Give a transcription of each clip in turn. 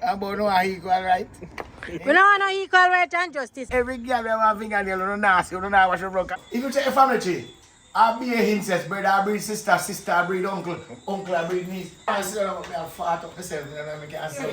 About no equal right. We don't want no equal right and justice. Every girl we have a fingernail, you don't nasty, you don't know what you broke. If you check your family tree, I be a incest, brother, I breed sister, sister, I breed uncle, uncle, I breed niece. I still don't me fart up myself, you know, I can't say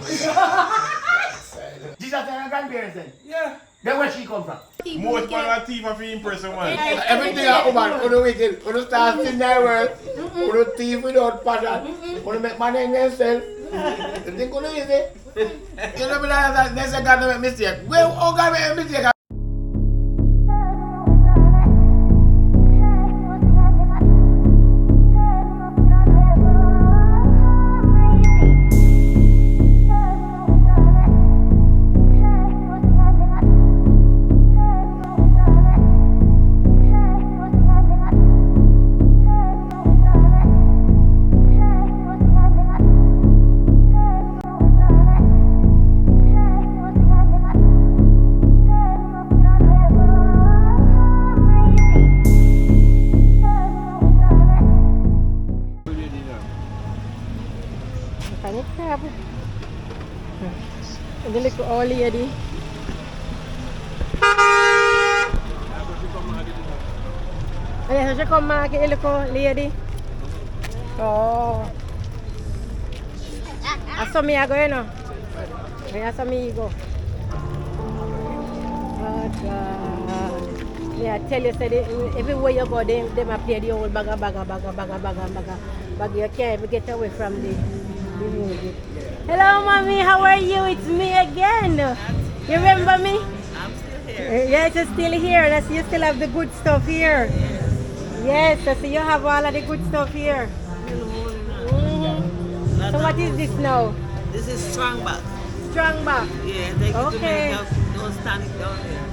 Jesus and your grandparents then? Yeah. Then where she come from? Most man are thief of impression man. Everything I woman, on the wicked, on the start in their world, on the thief without passion, on the make money in themselves. You think on the easy? You know me that there's a God make mistake. Well, oh God make a mistake. The little old lady. Oh, yeah, so she come market, the little lady. Oh. I saw me I go, you know. I saw me go. Oh, God. Yeah, I tell you, so everywhere you go, they might play the old bagga. You can't even get away from the music. Hello, mommy. How are you? It's me again. You remember me? I'm still here. Yes, you're still here. You still have the good stuff here. Yes, I see you have all of the good stuff here. So what is this now? This is strong back. Strong back. Yeah, take it to Okay. Jamaica. Don't stand it down here.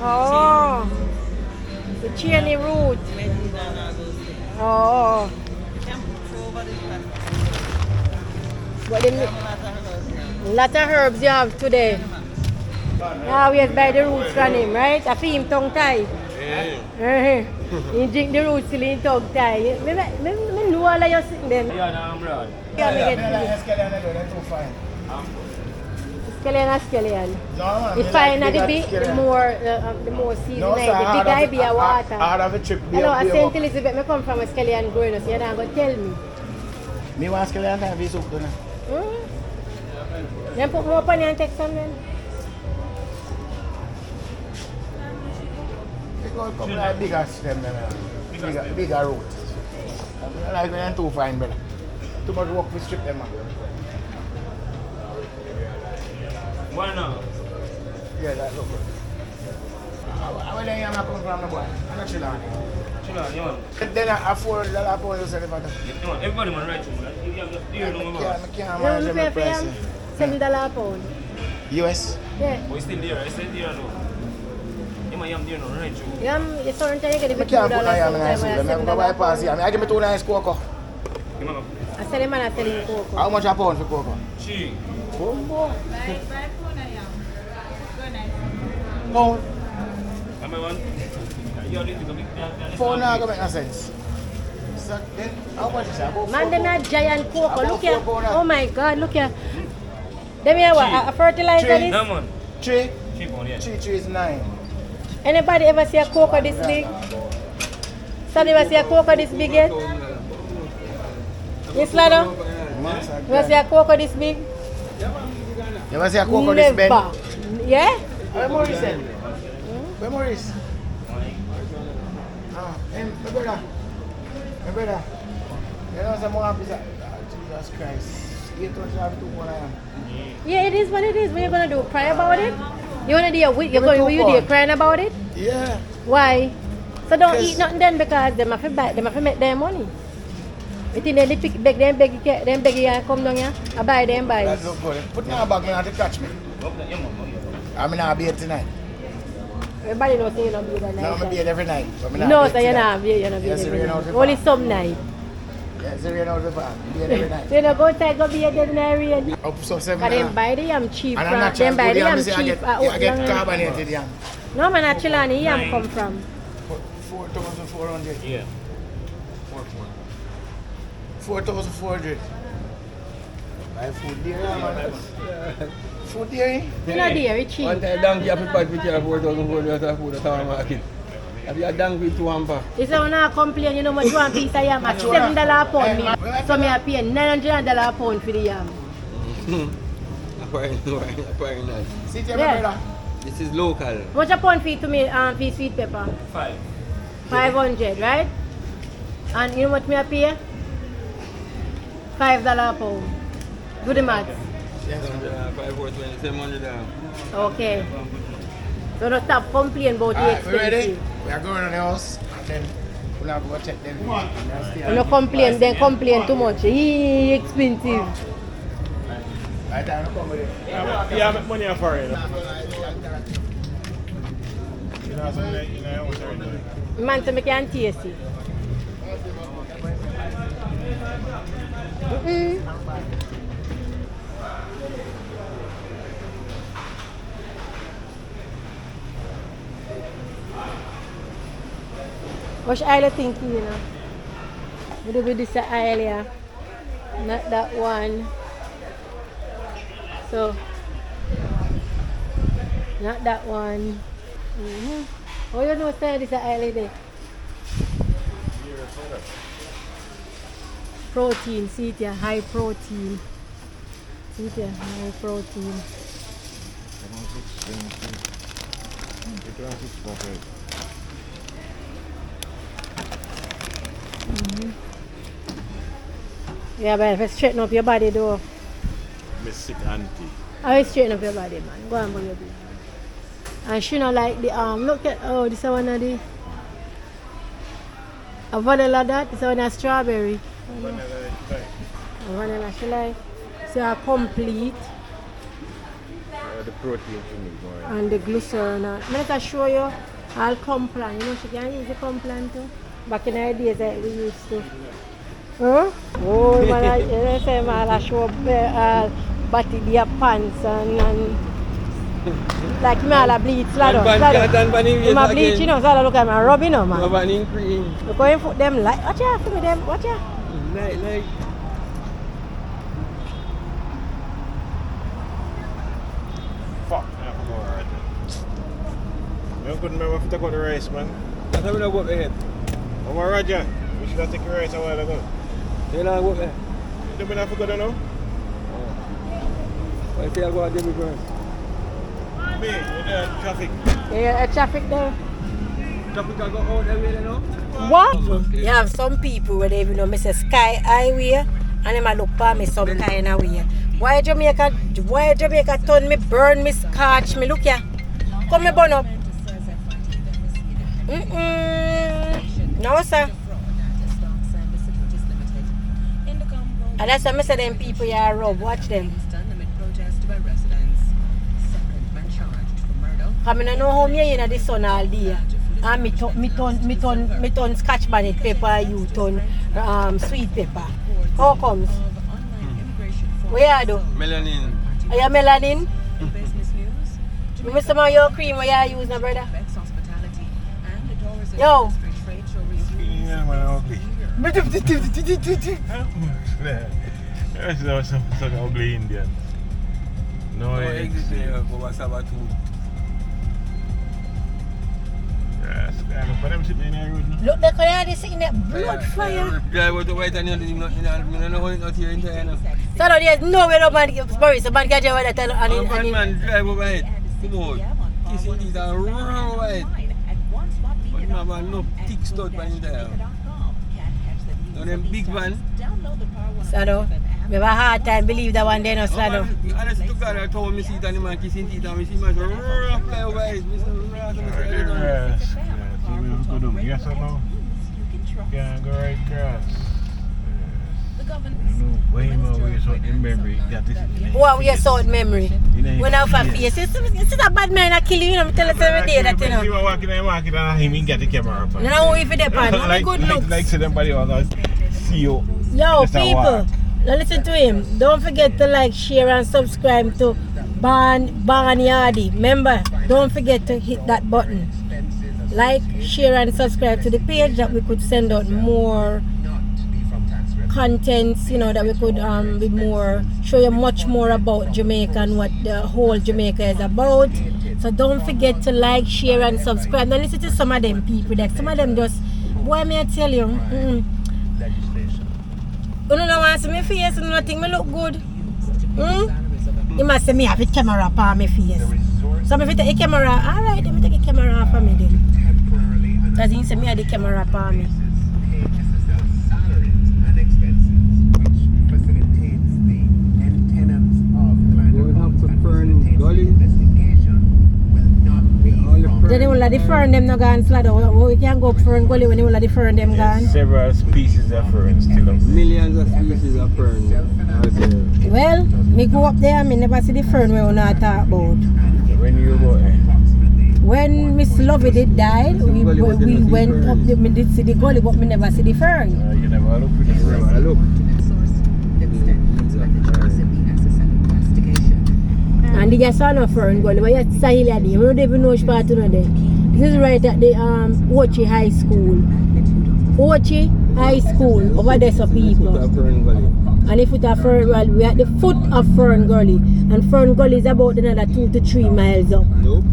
Oh, the chili root. Medicine and all those things. Oh, You can throw over this plastic. but then lot of herbs you have today. Now we have buy the roots from him, right? I feel him tongue tie. Yeah. You drink the roots till he tongue tie. I know all of you sitting there. Yeah, no, I'm right. Yeah, me get They're too fine. Scallion. No, man. If I not the big, the more season, No, the sir, big I be a water. I have a trip. Hello, I St. Elizabeth, I come from a scallion growing, so you're not going to tell me. Me want scallion time for soup, don't I? Then put more money and take some then. Because a couple of bigger stem, bigger roots. I like when they're too fine, brother. Too much work to strip them, man. Why not? Yeah, that look good. Where do you come from, the boy? I'm not chilling. Chill on, you want. Then I afford $1 pound to sell it for them. You want everybody man right you, you know my man. I can't You manage want my to pay price. for him? $7 a pound. US? Yeah. But still there, I still there no. You might am there no right you. You certain time you get I the $2 can't put my hand in sometimes the when soup. I'm going to buy pass here. I give me 2 nice cocoa. You know. I sell him and I sell him cocoa. How much a pound for cocoa? Chi. Pound. I mean one. You already think a big Pound not going to make no sense. So then, how much is that? Man, them are giant cocoa. About Look here. 4 pound. Oh my God, look here. Them here what? A fertilizer Three. this? No man. 3? Cheap on yeah. 3 is 9. Anybody ever see a cocoa this big? Somebody ever see a cocoa this big yet? Yes, Lado? You ever see a cocoa this big? You ever see a cocoa this bend? Never. Yeah? Where Maurice then? Where Maurice? My brother. My brother. You know some more happy. Jesus Christ. 8 touch have 2 pound I am. Yeah, it is what it is. What are you going to do? Cry about it? You want to do you there crying about it? Yeah. Why? So don't Because- eat nothing then because them have to buy, them have to make their money. You think they pick beg them beg you come down here? I buy them buy. That's so good. Put me in a bag, man, to catch me. I'm not beer tonight. Everybody knows you don't do that No, night. I'm beer every night. But No, so you're not beer, you're not beer. Yes, rain out the Only farm. some night. Yes, rain out the farm. Beer every night. So you don't go take go beer then in the rain. Up so 7 Because them buy the yam cheap And from, I'm not them buy the yam I cheap. get carbonated yam. No man, actually yam come from. 4,400. Yeah. 4,400. I food there, man. Food there. You know there, it's cheap. One time donkey have to buy picture of 4,000 worth of food at our market. Have you a donkey to Wampa? You say when I complain, you know much one piece of yam at $7 a pound. So me I pay $900 a pound for the yam. Very nice. See you, Yeah. brother. This is local. What's a pound for me for sweet pepper? 500, right? And you know what me I pay? $5 a pound. Do the math. Yes, sir. 5 4 20 700. Okay. So don't stop complaining about the Alright, we ready? expensive. We are going on the house and then we'll have to go check them. You don't complain, then complain too much. Expensive. Right, I'm come with it. Yeah, make money for it. Man, so me can taste it. Which aisle you think you know? Would it be this aisle here? Not that one. So, not that one. Oh, you know say this aisle there? Protein, see it here, high protein. See it here, high protein. Yeah, but if you straighten up your body though. Miss sick auntie. I will straighten up your body, man. Go on, baby. And she not like the look at this is one of the a vanilla that, this is one of strawberry. A vanilla she like. So a complete The protein for me, boy. and the glycerin. I'm gonna show you all complan. You know she can use the complan too. Back in the days that we used to. Huh? Oh, man, I say man, I show up body their pants and like me all a bleach, slado. I'm a bleach, you know, so I look at me rubbing them, man. Rubbing cream. Look how you put them like, watch out for me them, watch out. Like. Fuck, I forgot right. I couldn't remember if to take out the rice, man. That's how we don't go ahead. Oh, my Roger, we should have taken the rice a while ago. You don't go ahead. You don't forget to know? Why say I go out there first? Me, with the traffic. Yeah, traffic there. Traffic can go out that way, you know? What? Okay. You have some people where they even know me say Sky Highway and them a look for me some kind of way. Why Jamaica turn me, burn me, scotch me, look here. Come me burn up. No sir. And that's why I say them people you are rob, watch them. I mean, I know how me in the sun all day. And me turn scotch bonnet pepper, you turn sweet pepper. How comes? Where you do? Melanin. Are you melanin? You some of your cream where you use now, brother? Yo. Yeah, man, ugly. That's such ugly Indian. No eggs. Yes, but I'm sitting in the road now. Look, look how they sitting there, blood fire. Drive out the white and you don't know how it's not here in China. So now there's no way no man sorry, so man can just wear that and Man, drive over it. Come on. Kissing these and run over it. But no man, no thick stud man in there. No, them big man. Sado, we have a hard time believe that one day no Sado. Honestly to God, I told me see that the man kissing teeth and we see man fly over it. Yes, so we have to do yes or no? Can't go right across. You know, way more ways out in memory. That is What we saw in memory? When I have face, it's a bad man that kill you, you know, tell us every day that you know. You were walking and walking and him get the camera up. No, if it depends, no good looks. Like somebody else see you. Yo, Just a people, walk. now listen to him. Don't forget to like, share, and subscribe to Barn Yardy. Remember, don't forget to hit that button. Like, share, and subscribe to the page that we could send out more contents, you know, that we could be more, show you much more about Jamaica and what the whole Jamaica is about. So don't forget to like, share and subscribe. Now listen to some of them people there. Some of them just, boy, may I tell you, you don't want to see my face, you don't think me look good. You must say me have a camera up on my face. So if you take a camera, alright, let me take a camera off of me then. Because you say me have the camera up on me. Then they will let the fern them no gone flat out. We can go up fern gully when they will let the fern them gone. Several species of ferns still up. Millions of species of ferns out there. Well, me go up there and me never see the fern we not talk about. When you go there? When Miss Lovey did died, we went up there, me did see the gully but me never see the fern. You never look with the fern. I look. And the just saw no fern gully, but you saw Hilly there. We don't even know which part of there. This is right at the Ochi High School. Ochi High School, over there so people. And the foot of Fern Gully, we are at the foot of Fern Gully. And Fern Gully is about another 2 to 3 miles up. Nope.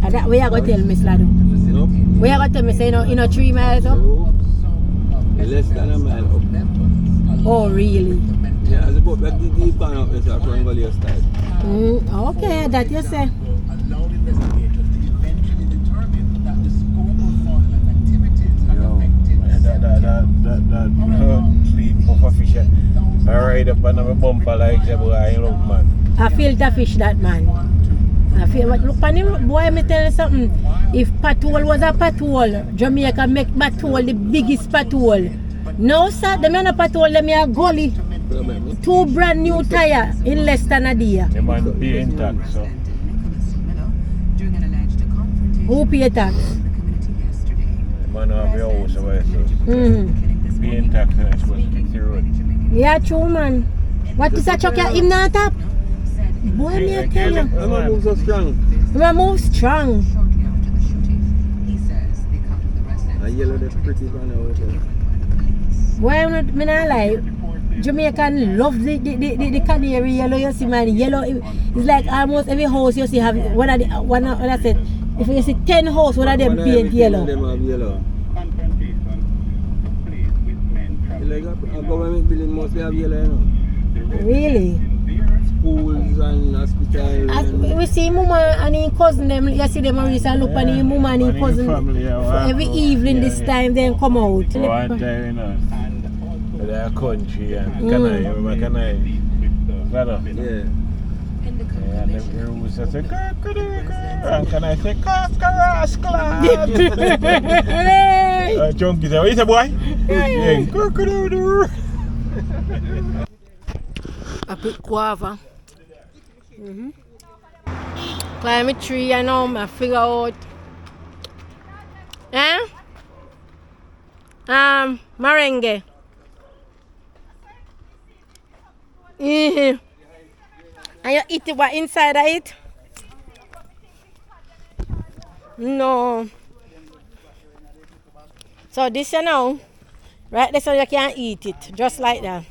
And that way I go tell Miss Lado. Nope. Where I go tell me say you know 3 miles up? Nope. Less than a mile up. Oh really? Yeah, it's about that deep down up there, so Fern Gully style. Okay, that you say. That sleep puffer fish. I ride up on my bumper like the boy I love man. I filter fish that man. I feel like look on him, boy, me tell you something. If patrol was a patrol, Jamaica make patrol the biggest patrol. No sir, them are not patrol, them are gully. 2 brand new tire in less than a day. The man pay in tax, so. Who pay tax? The man have your house away, so. Pay in tax and it's supposed to fix the road. Yeah, true man. What is that truck him not up? Boy, me I tell you. I'm gonna move so strong. We move strong. I yellow the pretty one over there. Boy, me not lie. Jamaican love the canary yellow, you see man. Yellow, it's like almost every house you see have one of I said, if you see 10 houses, one of them paint yellow. Them have yellow. Like a government building must have yellow, you know. Really? Schools and hospitals. We see mama and his cousin them, you see them always and look on his mama and his cousin. Every evening this time they come out. One time, you know, their country and Canai, remember Canai? Brother? Yeah. And the rules say, and can I say, Kakaras class? Chunky say, what you say, boy? A bit guava. Climb a tree, I know, I figure out. Merengue. And you eat it what inside of it? No. So this you know, right there so you can eat it, just like that.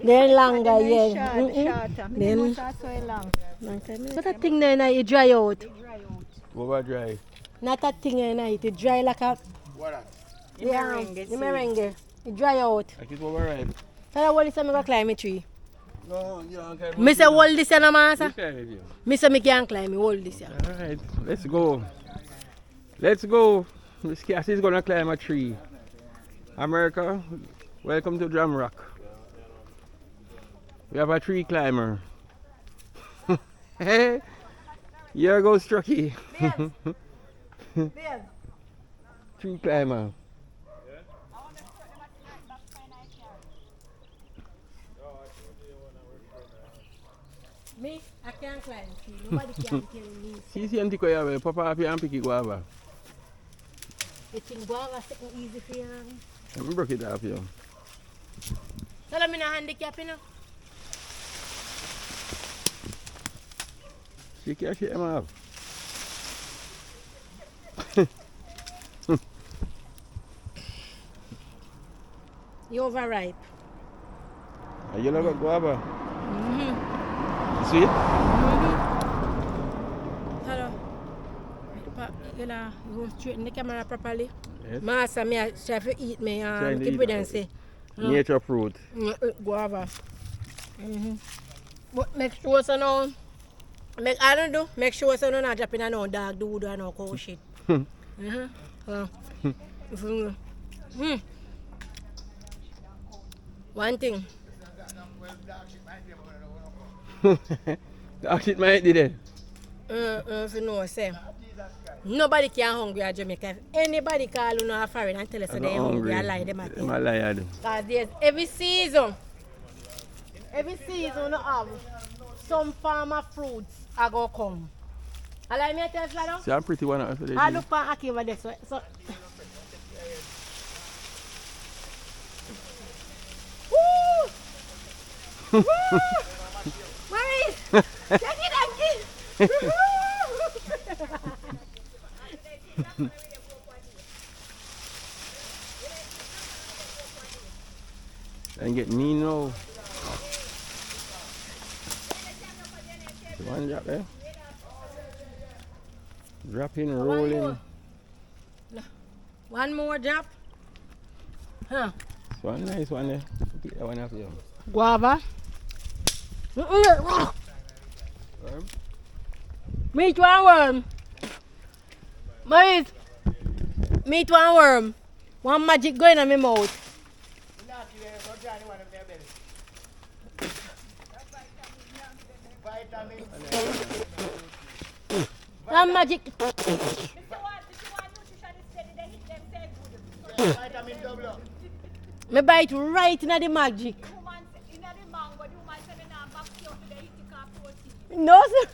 They're longer, yeah. Then, so that thing there, it dry out. What dry? Not that thing there, it dry like a... What? The merengue. It dry out. I keep over right. So that what is I'm going to climb a tree? No, you don't climb. Me say hold this no master. Okay, Me say me can't climb, hold this here. alright, let's go. Let's go. This cat is gonna climb a tree. America, welcome to Drum Rock. We have a tree climber. Hey, here goes Strucky. Tree climber. Me, I can't climb tree. Nobody can kill me. See, empty koya, Papa happy and picky guava. You think guava is easy for you? Let me break it off here. So let me not handicap, you know? She can't shake him off. You overripe. You love guava? Mm-hmm. Sweet? Hello. You straighten the camera properly. Yes. Master, me I try to eat me Trying to keep eat it and say. Nature fruit. Guava. But make sure so now. I don't do. Make sure so no not dropping no dog do and no cow shit. One thing. That shit might do that. If you know, say, nobody can hungry at Jamaica. If anybody call you a foreign and tell us they're hungry, I lie them at I'm a liar. because there's every season you have some farm of fruits are going to come. I like me tell you that. See, I'm pretty one. I look for Aki over there. So. Woo! Woo! Maurice! Check it out, kid! And get me now. One drop there. Dropping, rolling. One more drop. Huh? One nice one there. Pick that one off here. Guava. Worm? Meat one worm. Maurice, meat one worm. One magic going in my mouth. One magic. Me bite right in the magic. No, sir.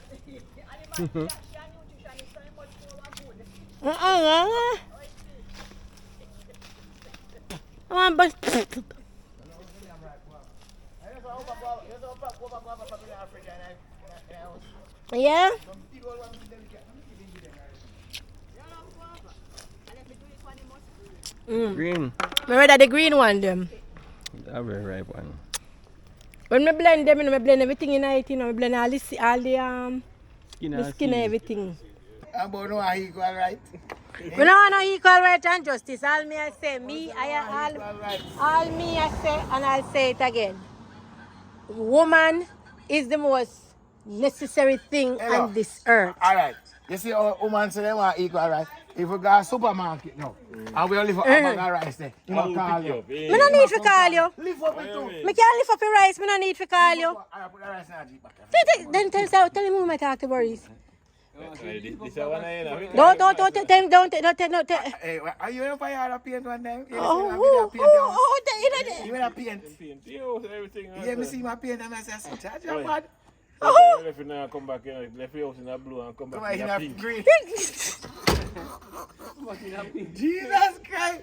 But yeah. Green. Remember the green one them. That very ripe one. When I blend them, I blend everything in it, I blend all the Skin the skin and everything. I'm going to equal right. We don't want no equal right and justice. All me I say, all me I say, and I'll say it again. Woman is the most necessary thing on this earth. All right. You see how women say they want equal right? If we go to supermarket now, and we only for a bag of rice there, you must call you. Me no need to call you. Lift up it too. Me can't lift up your rice. Me no need to call you. I put the rice in the jeep back. Then tell me who I talk to Boris. This is one I Don't. Hey, are you in fire to paint one time? Oh, You want to paint? everything. Yeah, me see my paint and I say, charge your bad. If you now come back here, left your house in a blue and come Come back on, in in a a pink. green. Jesus Christ.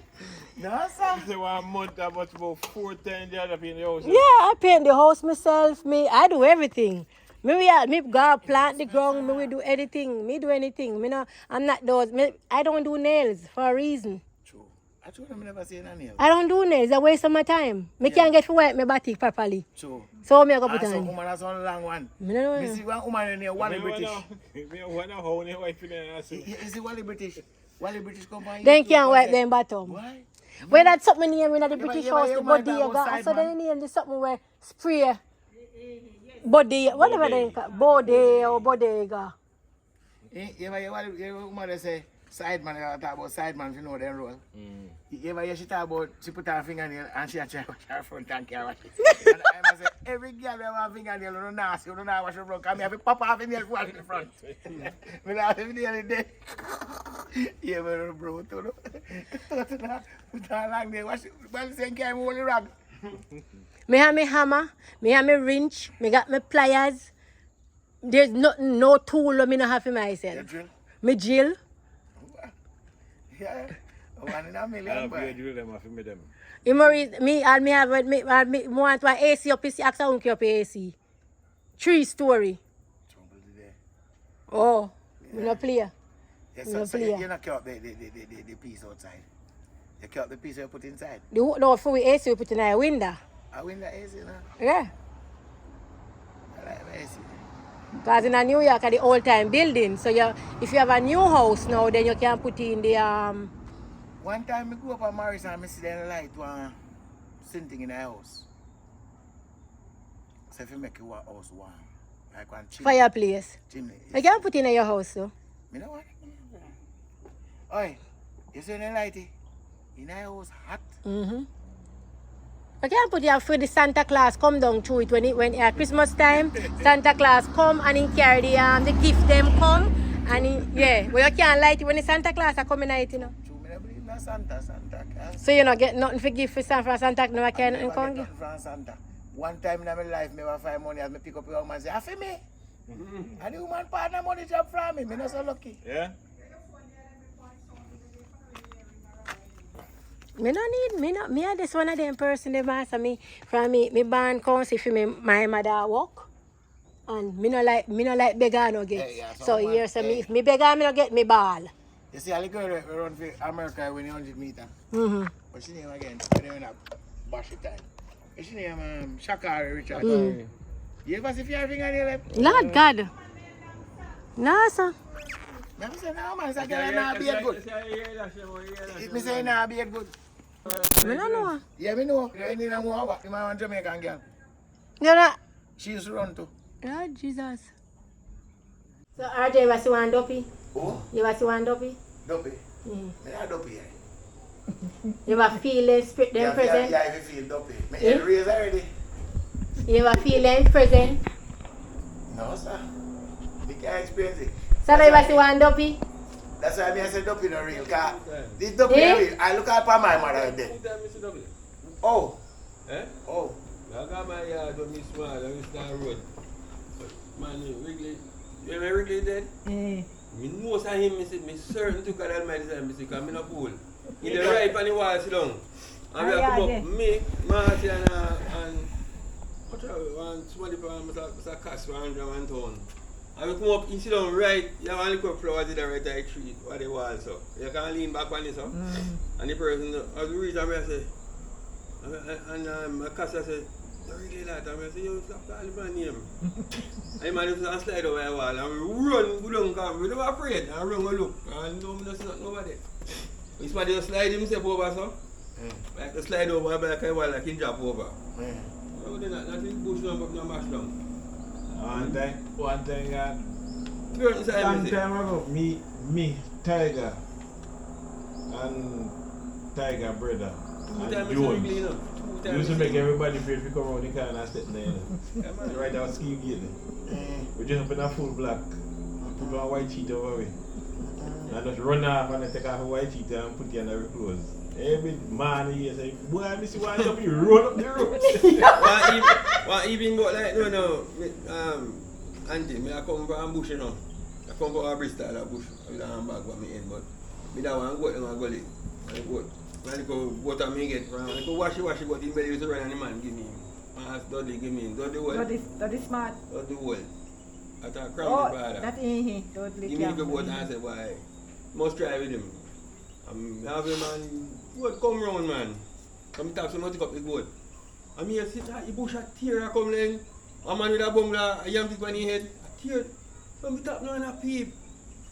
No, sir. Say 1 month, I bought about 4 times the other in the house. Yeah, I paint the house myself. I do everything. Me go plant the ground. We do anything. Me do anything. I'm not those. I don't do nails for a reason. True. I told them never say no nail. I don't do nails. I waste of my time. Me can't get to wipe my body properly. True. So me I go put And some on. woman has one long one. Me no know. You see one woman in here, Wally British. You see Wally British? Wally British company. Then can't wipe them bottom. Why? When that's something name in the British yeah, house, yeah, the man, bodega. that was So side, they name the something where spray. Body, whatever they call body or bodega. You ever woman say side man, you talk about side man if you know them role. You ever hear she talk about she put her fingernail and she try to wash her front and can't wash it. And I say every girl that have fingernail you don't nasty, you don't know wash your front. Come here, have to pop off in nail wash in the front. Me not have nail in there. Yeah, but bro, too. Put her long there, wash it. Well, same guy hold the rag. Me have me hammer, me have me wrench, me got me pliers. There's no tool that me not have for myself. You drill? Me drill. Yeah. 1 in a million, boy. Me want one AC up his axe and up AC. 3-story. Oh, me no play. Yes, No so play. you not care about the piece outside. You cut the piece you put inside. No, for we AC we put in a window. I win the AC now. Yeah. I like the AC. Because in New York are the old time building. So if you have a new house now, then you can put in the One time I go up at Morris and I see the light one something in the house. So if you make your house warm, like one chimney. fireplace. Chimney. You can put in your house though. You know what? Oi, you see the light? In the house hot. Mm-hmm. You can put it for the Santa Claus come down through it when Christmas time. Santa Claus come and he carry the gift them come and well you can't light it when the Santa Claus are coming at you know. True, I believe in Santa can't. So you not get nothing for gift for Santa no I I never can't get come. nothing from Santa. One time in my life, I never find money as I pick up a woman and say, "Ah, for me." And the woman partner money job from me. I'm not so lucky. Yeah? Me are this one of them person they master me from me band council for me my mother work. And me no like beggar no get. Yeah, so man, here so me if me beggar me no get me ball. You see, all the girl we run for America when 100 meters. Mm-hmm. But she name again, when they went bash it time. She name Shakari Richard. You ever see your finger on your left? Lord God. No sir. I say, no man, it's girl not be good. If me say nah be good. Me no know. Yeah, me know. You need a more you want Jamaican girl. You know. She used to run too. Oh Jesus. So RJ you see one dopey? Who? You ever see one dopey? Dopey. Mm. Me not dopey here. You ever feel them spirit them present? Yeah, if you feel dopey. Me head raised already. You ever feel them present? No, sir. We can't experience it. So you ever see one dopey? That's why I say dopey no real. Cause this dopey real. I look at my mother there. Oh. Eh? Oh. I got my yard when me small, I was down road. Man, Wrigley, you know Wrigley dead? Me know say him, me certain to God Almighty say, because I'm in a pool. He the right on the wall, sit down. And we have come up, me, Marty and somebody from Mr. Cass from Andrew Town. And we come up, he sit down right, you have a little flowers in the right side tree, or the wall, so. You can lean back on it, so. And the person, as we reach, I say, and my Cass said, "Don't really that." I say, "You stop calling my name." I managed to slide over the wall and we run, we don't come, we never afraid. And run, we look, and no, we don't see nobody. We somebody just slide himself over, so. Like to slide over, like a wall, like he drop over. So then, nothing bush down, but no mash down. One thing, Girl inside long me, time ago, me, Tiger, and Tiger brother, and Jones. Used to make everybody feel to come around the car and sit there. You know. Right out scheme gate. We just up in a full black. Put on white sheet over way. And just run off and take off a white sheet and put it in our clothes. Every man here say, "Boy, I miss you one up, you run up the road." One evening, but like, no, auntie, I come from bush, you know. I come from a Bristol, a bush. I have a handbag by me in, but I don't want to go to my gully. I go water me get from. I go wash it, but the belly used to run and the man give me. I ask Dudley give me. Dudley what? That is smart. Dudley what? I thought crown the father. That ain't totally. Give me the boat and I said, why? Must try with him. Have him man, what come round man? Come talk so much up the boat. And me sit at the bush a tear come then. A man with a bungler, a yam pick on his head. A tear. So me tap now and a peep.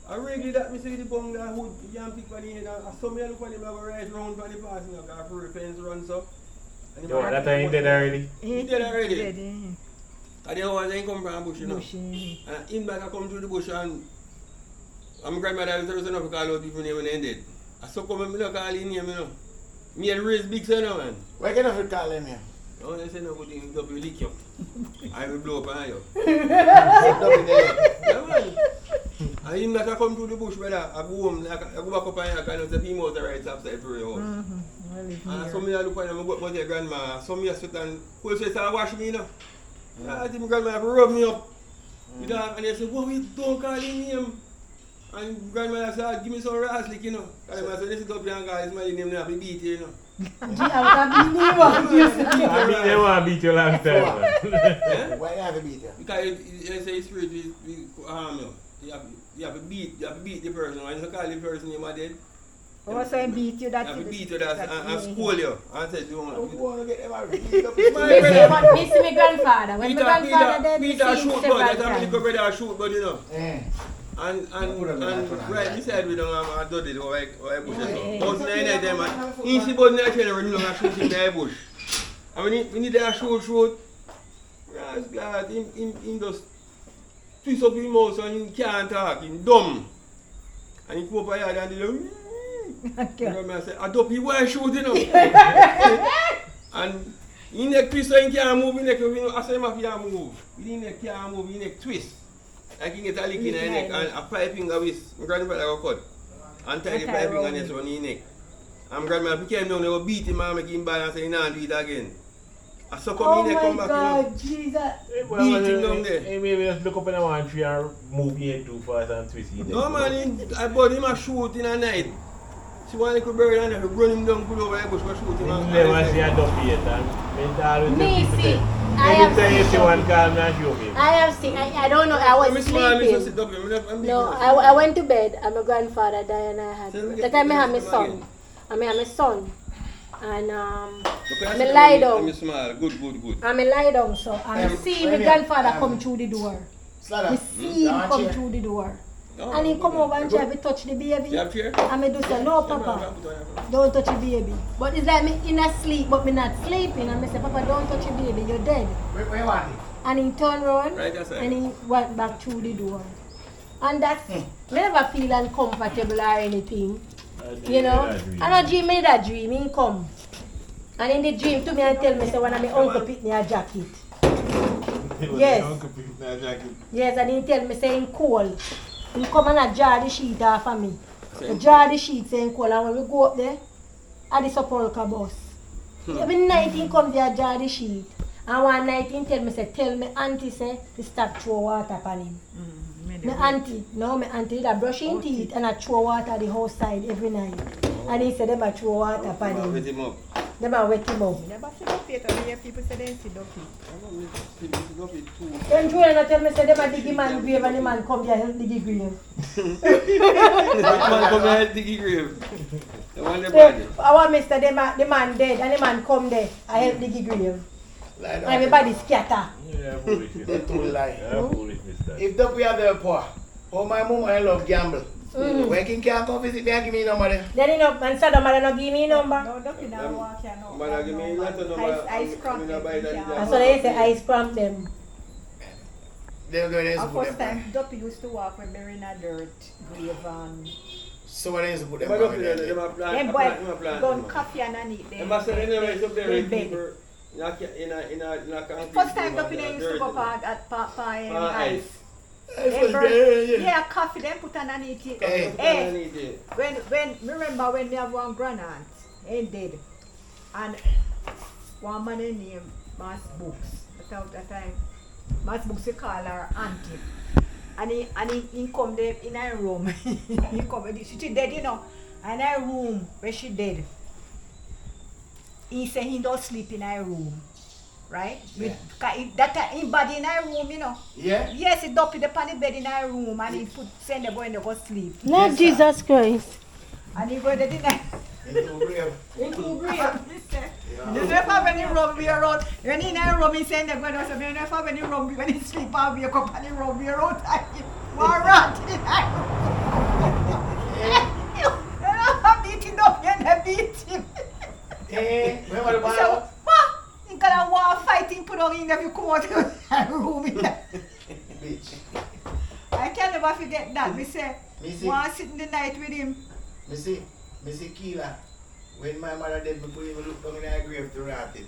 I regularly that me see the bungler hood, the yam pick on his head. I saw me look at him, I go right round for the pass, you know, because for the fence run so. Yo, that time he dead already? He dead already. Dead, And then one day he come from bush, you know. And in back I come through the bush and my grandmother was there enough to call out people name when they dead. I saw come and I call his name, you know. Me had raised big son, man. Why can't you call him here? Oh, they say no good thing, double lick you. I will blow up on you. Yeah, man. And him that I come through the bush, brother, I go home, I go back up and I can say him out the right upside for your house. And so me I look at him, I go to my grandma, so me I sit and cool face and wash me, you know. I think my grandma have to rub me up. You know, and they say, "What we don't call him name?" And grandma said, "Give me some rice, like, you know." And I said, "This is up here and call his name, they have to beat you, you know." I mean, they want to beat you last time, man. Why you have to beat you? Because they say spirit will harm you. You have to beat the person. When you call the person name are dead, Oh, so I beat you, that's I it. beat you and school you. And said, you want You to want to get them a read up. Me see my grandfather. When my grandfather dead, me see Peter him shoot several blood. That's how many times. brother shoot blood, you know. And put right beside we don't have a dodgy or a bush. Yeah. Those nine of them, he see about the train when you don't shoot in the bush. And we need to shoot. Yes, God, him just twist up his mouth and he can't talk, he's dumb. And he come up here and he I say, I don't people why shoot, you know. And he neck twist so he can't move, he neck, I say him if he can't move. He neck can't move, he neck twist. Like he get a lick in his neck and a pipe finger with my grandfather go cut. And tie the pipe finger and on his neck. And my grandma if he came down, they would beat him and make him bad and say he can't do it again. I suck up Oh his neck, come my back, you know. God, Jesus. Beating down there. Hey, maybe just look up in the one tree and move here too fast and twist it. No man, I bought him a shoot in a night. See one little bird and they run him down, put over the bush for shooting. You never see a dumpy yet, and always Me tell people see, that. I have Anytime you seen see some. one call me and show me. I have seen, I don't know, I was sleeping. No, I went to bed and my grandfather died and I had, that time I had my son. I had my son. And I lie down. I'm small, good. I lie down, so I see my grandfather come through the door. I see him come through the door. And he come over and try to touch the baby. You have chair? And I do say, no papa, don't touch the baby. But it's like me in a sleep, but me not sleeping. And I say, papa, don't touch the baby, you're dead. Where you want it? And he turned around Right, that's and he went back through the door. And that's, me never feel uncomfortable or anything. You know? And I dream me that dream, he come. And in the dream to me and tell me, so when my uncle pick me a jacket. Yes. Yes, and he tell me saying cold. He come and a jar the sheet off of me. He jar the sheet saying cold, and when we go up there, at the Sepulchre bus. Every night he come there jar the sheet. And one night he tell me auntie say to stop throw water upon him. My auntie that brushing teeth and I throw water the whole side every night. And he said them a throw water upon him. Wet him up. Them a wet him up. Never see Duffy yet. I hear people say they see Duffy. Then Julian tell me say them a dig him man grave and the man come there help dig the grave. Which man come here help dig the grave? The one they So, bad. our mister the man dead and the man come there I help dig the grave. And everybody scatter. Yeah, foolish. They too lie. Yeah, foolish, mister. If the we are there poor, oh my mom I love gamble. Working can't come visit me and give me no money. Then you know, and Saddam mother no give me number. No, Duffy now walk here no. Man, give me lots of number. Ice crump. And so they say ice cramp them. They're going to The put first them time Duffy used to walk with Mary in a dirt grave and So when they used to put them But down up there. there, then boy gun coffee underneath them. And I said, anyway, it's up there with bed. people in a concrete. First time Duffy they used to go at ice. Yeah. Yeah, coffee them put underneath it. Hey. Hey, when remember when me have one grandaunt, he dead, and one man named Mass Books. At that time, Mass Books he call her auntie, and he come there in her room. He come, she dead, you know, and her room where she dead. He say he don't sleep in her room, right? Yeah. That time, body in her room, you know. Yeah? Yes, he dumped the pan in bed in her room and he send the boy and they go sleep. Not Yes, Jesus Christ. And he go there dinner. Into grave. Into grave. You never when he rub me around. When he in her room, he send the boy and say, you never when he rub me, when he sleep, I'll wake up and he rub me around. One rat in her room. I'm beating up and I beat him. Hey, remember the So, Bible? what? He got a war fighting, put on in if you come out of her room. Bitch. I can never forget that. Me say, Me see. want to sit in the night with him. Me see Keela. When my mother dead, me put him look down in her grave to rot him.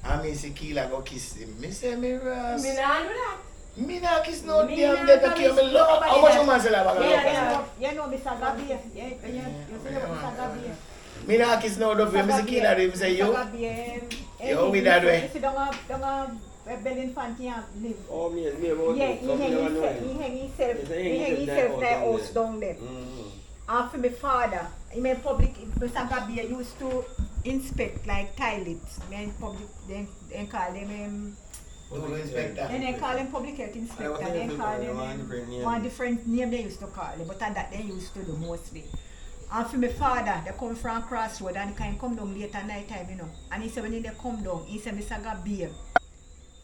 And me see Keela go kiss him. Me say, me Ross. Me not do that. Me not kiss no Me damn not dead to gonna kill me kiss love. nobody How much that- you man say that? Yeah. You know, Mr. Gabi. You say Mr. Gabi. Me not kiss no dog. Me see Keela do. Me say, you. You with that way. You see, don't Bell Infante live. Oh, me about Yeah, it. he Some hang never know himself. him. He hang himself. He He hang himself in the house down there. After my father, in my public, Mr. Gabi used to inspect like toilets. Then public, then call them. Public inspector. Then they call them public health inspector. Then call them one different name they used to call them, but that they used to do mostly. And for my father, they come from Crossroad and he can come down later night time, you know. And he said when they come down, he said Mr. Gabriel,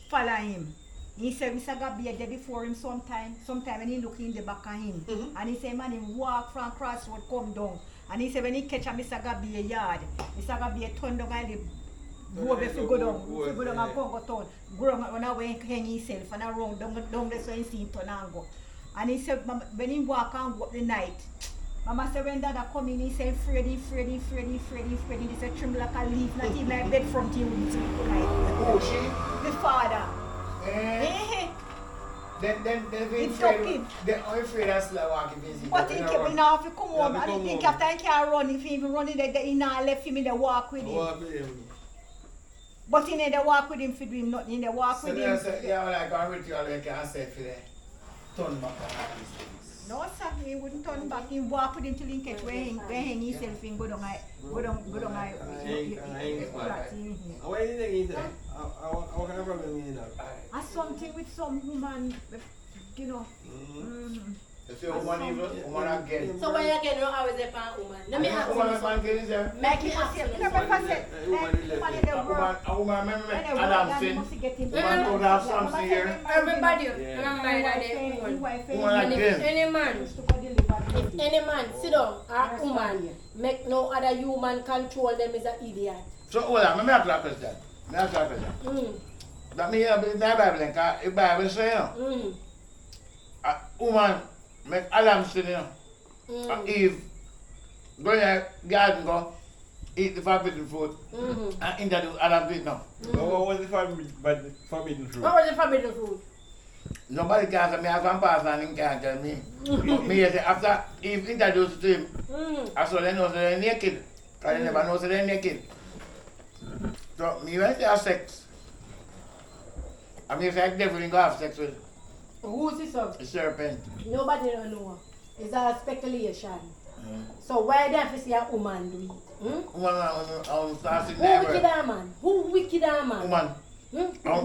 follow him. He said Mr. Gabriel there before him sometime when he look in the back of him. And he said man, him walk from Crossroad, come down. And he said when he catch a Mr. Gabriel yard, Mr. Gabriel turn down and the road if you go down and go town. Go down when I hang himself and around down there so he see him turn and go. And he said when he walk and go up the night, Mama said when Dada come in, he said Freddy. He said tremble like a leaf, not even like bed from you. Who, she? The father. Then It's okay. They're afraid of slow walking busy. But he kept me now if he come home. I don't think after he can't run, if he even running there, he not left him in the walk with him. But he never walk with him for doing nothing, he walk with him. So yeah, like I with you all like I said for the turn back on these things. No, sir, he wouldn't turn back. He walk with him till he catch where he hang himself and go down. What do you think he said? What kind of problem is that? Something with some woman, you know. You see woman evil, woman again. So why you get no hours there for a woman? Let me ask you Woman something. again is there? Make me ask you something. A woman remember Adamson. Woman would have something here. Everybody, remember that they woman. Woman And again. if any man sit down or woman make no other human control them is an idiot. So hold on, let me ask you a question. That me here in the Bible, because the Bible says, a woman make Adam sin, and Eve go in the garden, go eat the forbidden fruit, and introduce Adam to it now. What was the forbidden fruit? What was the forbidden fruit? Nobody can tell me, I can pass and he can't tell me. But me say, after Eve introduced to him, I saw they know so they're naked, because they never know so they're naked. So me when they have sex, I mean, if I definitely go have sex with Who's this of? a serpent. Nobody don't know. It's a speculation. So why do you have to see a woman do it? Woman, start sitting Who there. wicked a man? Who wicked a man? Woman.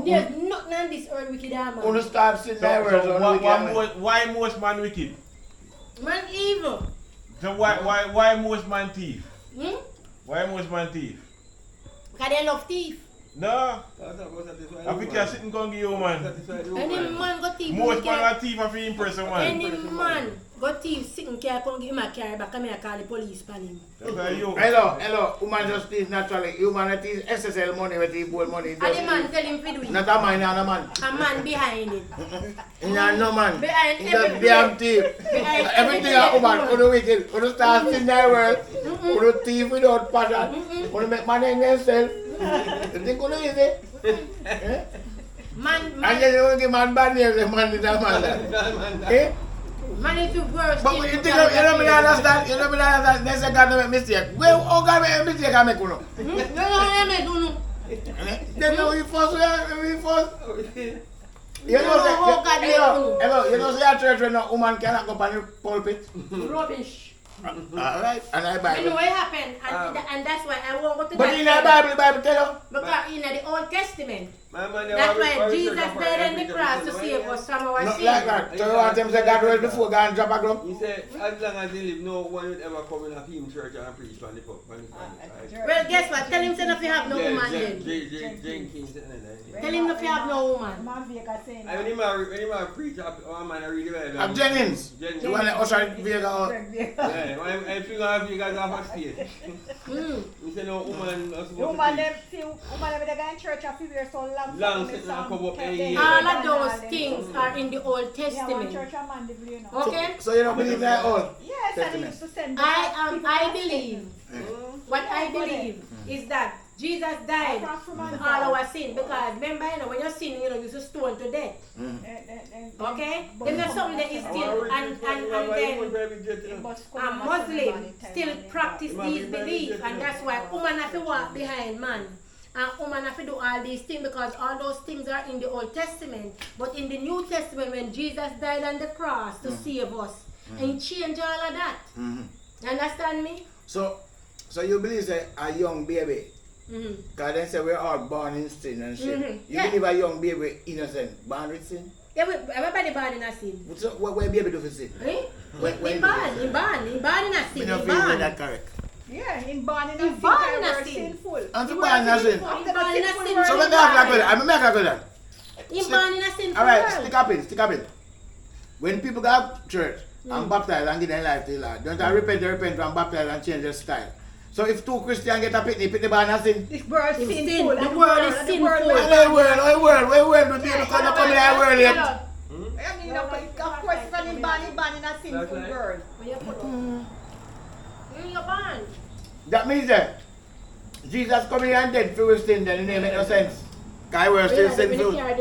There's nothing on this earth wicked a man. Who start sitting there. Why most man wicked? Man evil. So why most man thief? Hmm? Why most man thief? Because they love thief. No. I think you're sitting going to give you man. Any man got thief. Most man are thief if you impress a man. Any man got thief sitting care, come give him a carry back, come here call the police on him. That's why you. Hello. Woman just thief naturally. Human thief SSL money with the bold money. And the man tell him to do it. Not a man, not a man. A man behind it. No man. Behind He's a damn thief. Everything a woman. Who do wicked. Who do start in their world. Who do thief without passion. Who do make money in themselves. You think who do easy? Man, And then you give man bad names, the man is a man. Eh? man is the worst. But you think you don't understand? You don't understand? They say God make mistake. Well, how God make a mistake? I make one. No. They know we first. You know, say a church when a woman cannot go on the pulpit. Rubbish. Alright, and I You know Bible. what happened? And that's why I won't go to But that in the Bible tell you. because in the Old Testament, That's that's why Jesus died on the cross to save us from our Not sins. like that. So you want them to say God rose before God and drop a glove? He said, as long as he live, no one would ever come in a him church and preach on the pulpit. Well, guess what? Tell him say if you have no woman then. Jenkins. Tell him if you have no woman. When he preach, a man read the Bible. I'm Jennings. You want to usher Vega out? Yeah, when I figure out you guys off a stage. He said, no woman. Woman them they go in church and wear so long. Long sitting and come up here. All of those things are in the Old Testament. Okay? So you don't believe that all? Yes, and he used to send I believe. What I believe is that Jesus died for all our sin because remember, when you're sinning, you used to stone to death. Okay? Then there's something that is still and then a Muslim still practice these beliefs, and that's why woman have to walk behind man. And woman have to do all these things because all those things are in the Old Testament. But in the New Testament, when Jesus died on the cross to save us, and he changed all of that. You understand me? So you believe that a young baby Because they say we're all born in sin and shit. You Yeah. believe a young baby innocent, born with sin? Yeah, everybody born in a sin. So what baby do for sin? Eh? When He do born in a sin. Me He don't feel born. that correct. Yeah, in born in In a sin, born they in a were sin. sinful. And to He born in a was sin. sinful. He born in a After the sin. So sinful let me ask you a question. I'm make a question. He born in a sin. Alright, stick up in. When people go to church and baptize and give their life to the Lord, don't they repent and baptize and change their style? So if two Christians get a pitney born in sin, This world is It's sinful. sin. The and world is and sinful. world why world, we people cannot come in our world yet. I mean, of course, when he born in a sinful That's right. world. You're born. That means that Jesus coming and dead for our sin, then it make no sense. Because we're still sinful. Yeah,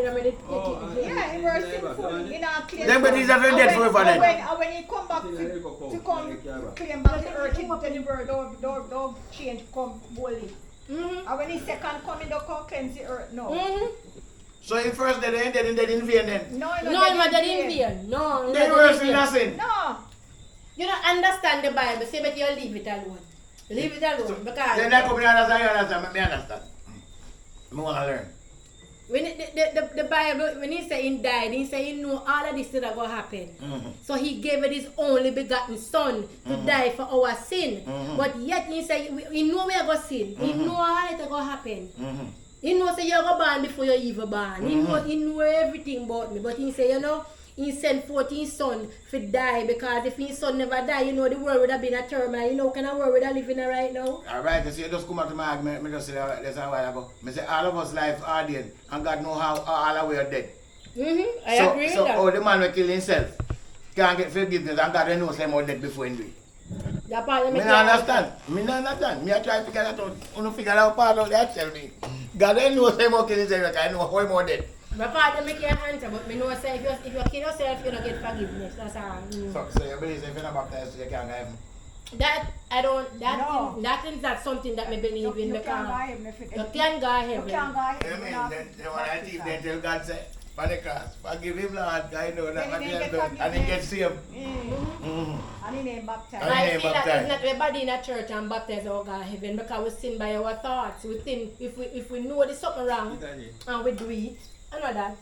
he was sinful. In our claim. Then when Jesus is dead forever then. When he come back to come claim back the earth, he tell the world, don't change, come boldly. And when he second coming, don't come cleanse the earth. No. So in first day, they dead in vain then. No, No, I'm not in vain. No, They were still in sin. No. You don't understand the Bible, say but you leave it alone. Leave it alone because Then they come in and understand, me understand. I want to learn. when the Bible, when he say he died, he say he knew all of this that going to happen. So he gave it his only begotten son to die for our sin. But yet he say he know we are going to sin. He know all that going to happen. He know say you're going to born before you even born. He know everything about me. But he say, you know, he sent forth his son to die because if his son never die, you know the world would have been a turmoil. You know what kind of world would have living in right now? Alright, so you just come out to my argument, I just say that that's a while ago. I say all of us life are dead and God know how all of we are dead. I agree with So that. the man will kill himself can't get forgiveness and God knows him more dead before he do it. That part of Me not understand. Me I try to figure that out. You figure out part of that tell me. God knows him more kill himself, I know how he more dead. My father make you answer, but me know say if you kill yourself, you don't get forgiveness. That's all. So you believe if you're not baptized, you can't go heaven? That I don't. No. That is not something that me believe in You because can't go heaven if you can go You heaven. can't go You heaven. mean, then when I think then tell God say, on the cross, forgive him Lord, I know that what he has done, and he gets saved. And he ain't baptized. And he I ain't feel that baptized. it's not everybody in a church and baptized or go heaven because we sin by our thoughts. We think if we know there's something wrong and we do it, I know that.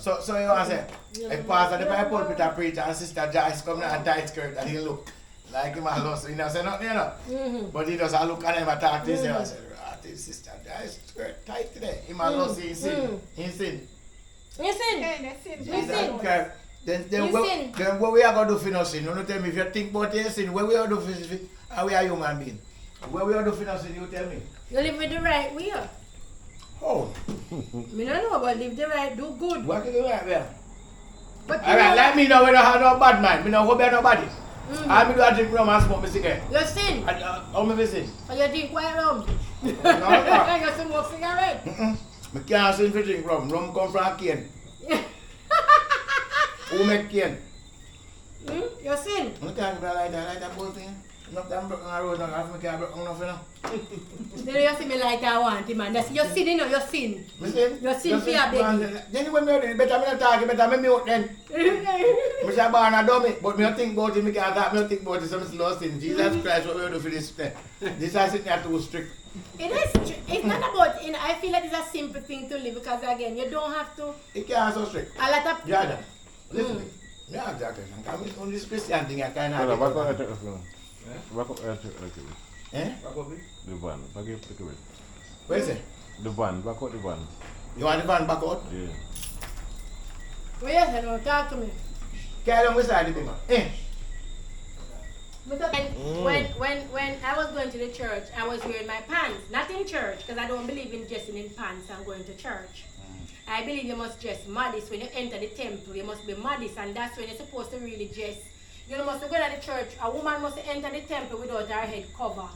So you want to say, a pastor the Bible pulpit a preach and Sister Joyce come down and tight skirt and he look like him a lost, he don't say nothing, you know. But he just a look and him a talk to himself and say, this Sister Joyce skirt tight today. Him a lost, he sin. He sin. You sin. Yeah, they sin. Jesus Christ. Then You sin. then what we are going to do for no sin? You don't tell me if you think about your sin, what we are going to do for sin? And we are human beings. What we are going to do for no sin, you tell me. You live with the right way. Oh, Me don't know about live the right, do good. what can you do right there? But you Alright, know, like me now, we don't have no bad mind. Me don't go bear nobody. I me do a drink rum and smoke me cigarette. you sin. How me sin? And you drink white rum. No, You smoke cigarette. me can't sin for drink rum. Rum come from cane. Who make cane? You sin. I can't do like that whole thing. Not that I'm broken on the road, not have me can't broken enough, you know. Then you see me like I want it, man. That's your sin, you know, your sin. Me sin? You sin for your baby. Then when me do it, better me not talk, better me mute then. Me say born a dummy, but me don't think about it, me can't talk, me don't think about it, so me slow sin. Jesus Christ, what we do for this thing? This is sitting here too strict. It is. It's not about. I feel like it's a simple thing to live because again, you don't have to. It can't so strict. A lot of. Yeah, listen to me. Yeah, exactly. I'm on this Christian thing, I can't have Back up it. the film. Back up Eh? the van. Back up the van. What is it? The van. Back up the van. You want the van back out? Yeah. Well, yes, I know. Talk to me. Carry on beside the thing, man. Eh? When I was going to the church, I was wearing my pants. Not in church, because I don't believe in dressing in pants and going to church. I believe you must dress modest. When you enter the temple, you must be modest, and that's when you're supposed to really dress. You must go to the church. A woman must enter the temple without her head cover.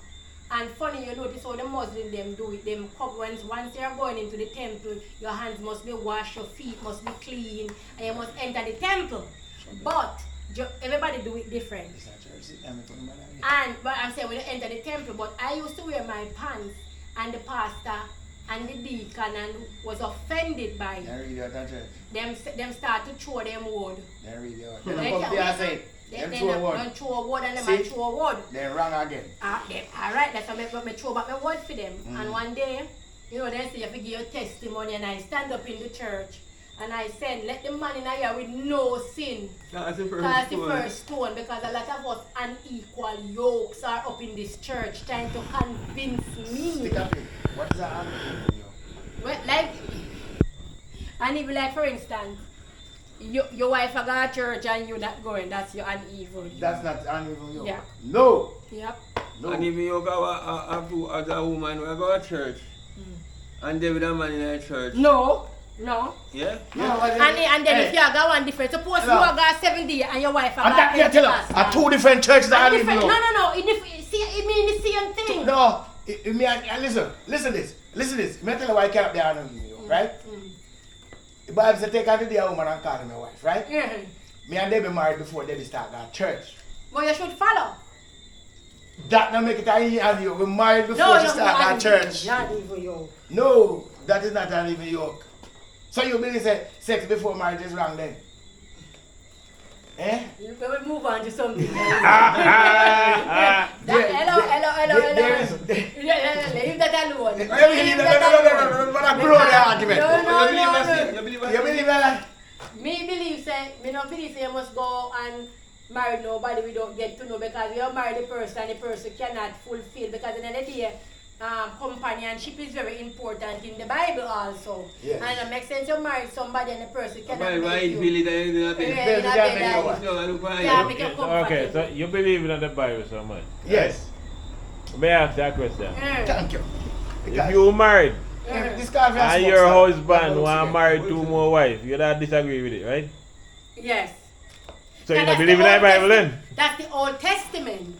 And funny, you notice how the Muslims them do it. Them cover once you're going into the temple, your hands must be washed, your feet must be clean, and you must enter the temple. But everybody do it different. But I'm saying when you enter the temple, but I used to wear my pants, and the pastor and the deacon and was offended by it. Them start to throw them word. Then come there and say, Them They throw a don't word. throw a word and them See? a throw a word. Then wrong again. Alright, that's why I throw back my word for them. And one day, you know, they say you have to give your testimony, and I stand up in the church and I said, let the man in here with no sin That's the cast the first stone, because a lot of us unequal yokes are up in this church trying to convince me. Stick up in. What is that uneven yoke? Well, like, and if like for instance, your wife a go to church and you not going, that's your uneven. That's not uneven yoke. Yeah. No. Yep. No. And even you go as a woman, we go to church. And they with a man in a church. No. Yeah? No, And then if you go one different, suppose you go 7 days and your wife a And go that, yeah, tell her, are two different churches that and uneven different. yoke. No. It mean the same thing. No. Listen this. Me tell you why I can't be uneven yoke, right? The Bible says take out the day woman and call him my wife, right? Yeah. Me and Debbie married before Debbie start that church. But you should follow. That don't make it uneven yoke. We married before she start that church. Not even you. No, that is not an even yoke. So you believe say sex before marriage is wrong then? Eh? You will move on to something else. Hello. Hello. Leave that alone. But I grow the argument. No. You believe that? Me believe say, me not believe say you must go and marry nobody we don't get to know, because you marry the person and the person cannot fulfill, because in the end of the day, companionship is very important in the Bible also. Yes. And it makes sense you marry somebody and the person cannot Why make you. feel it that you do Yeah, that? make you comfortable. Okay, so you believe in the Bible so much? Yes. May I ask that question? Thank you. If you married This guy and your husband want to marry 2 more wives, you don't disagree with it, right? Yes. So you And don't that's believe in the the Old Bible then? Testament. That's the Old Testament.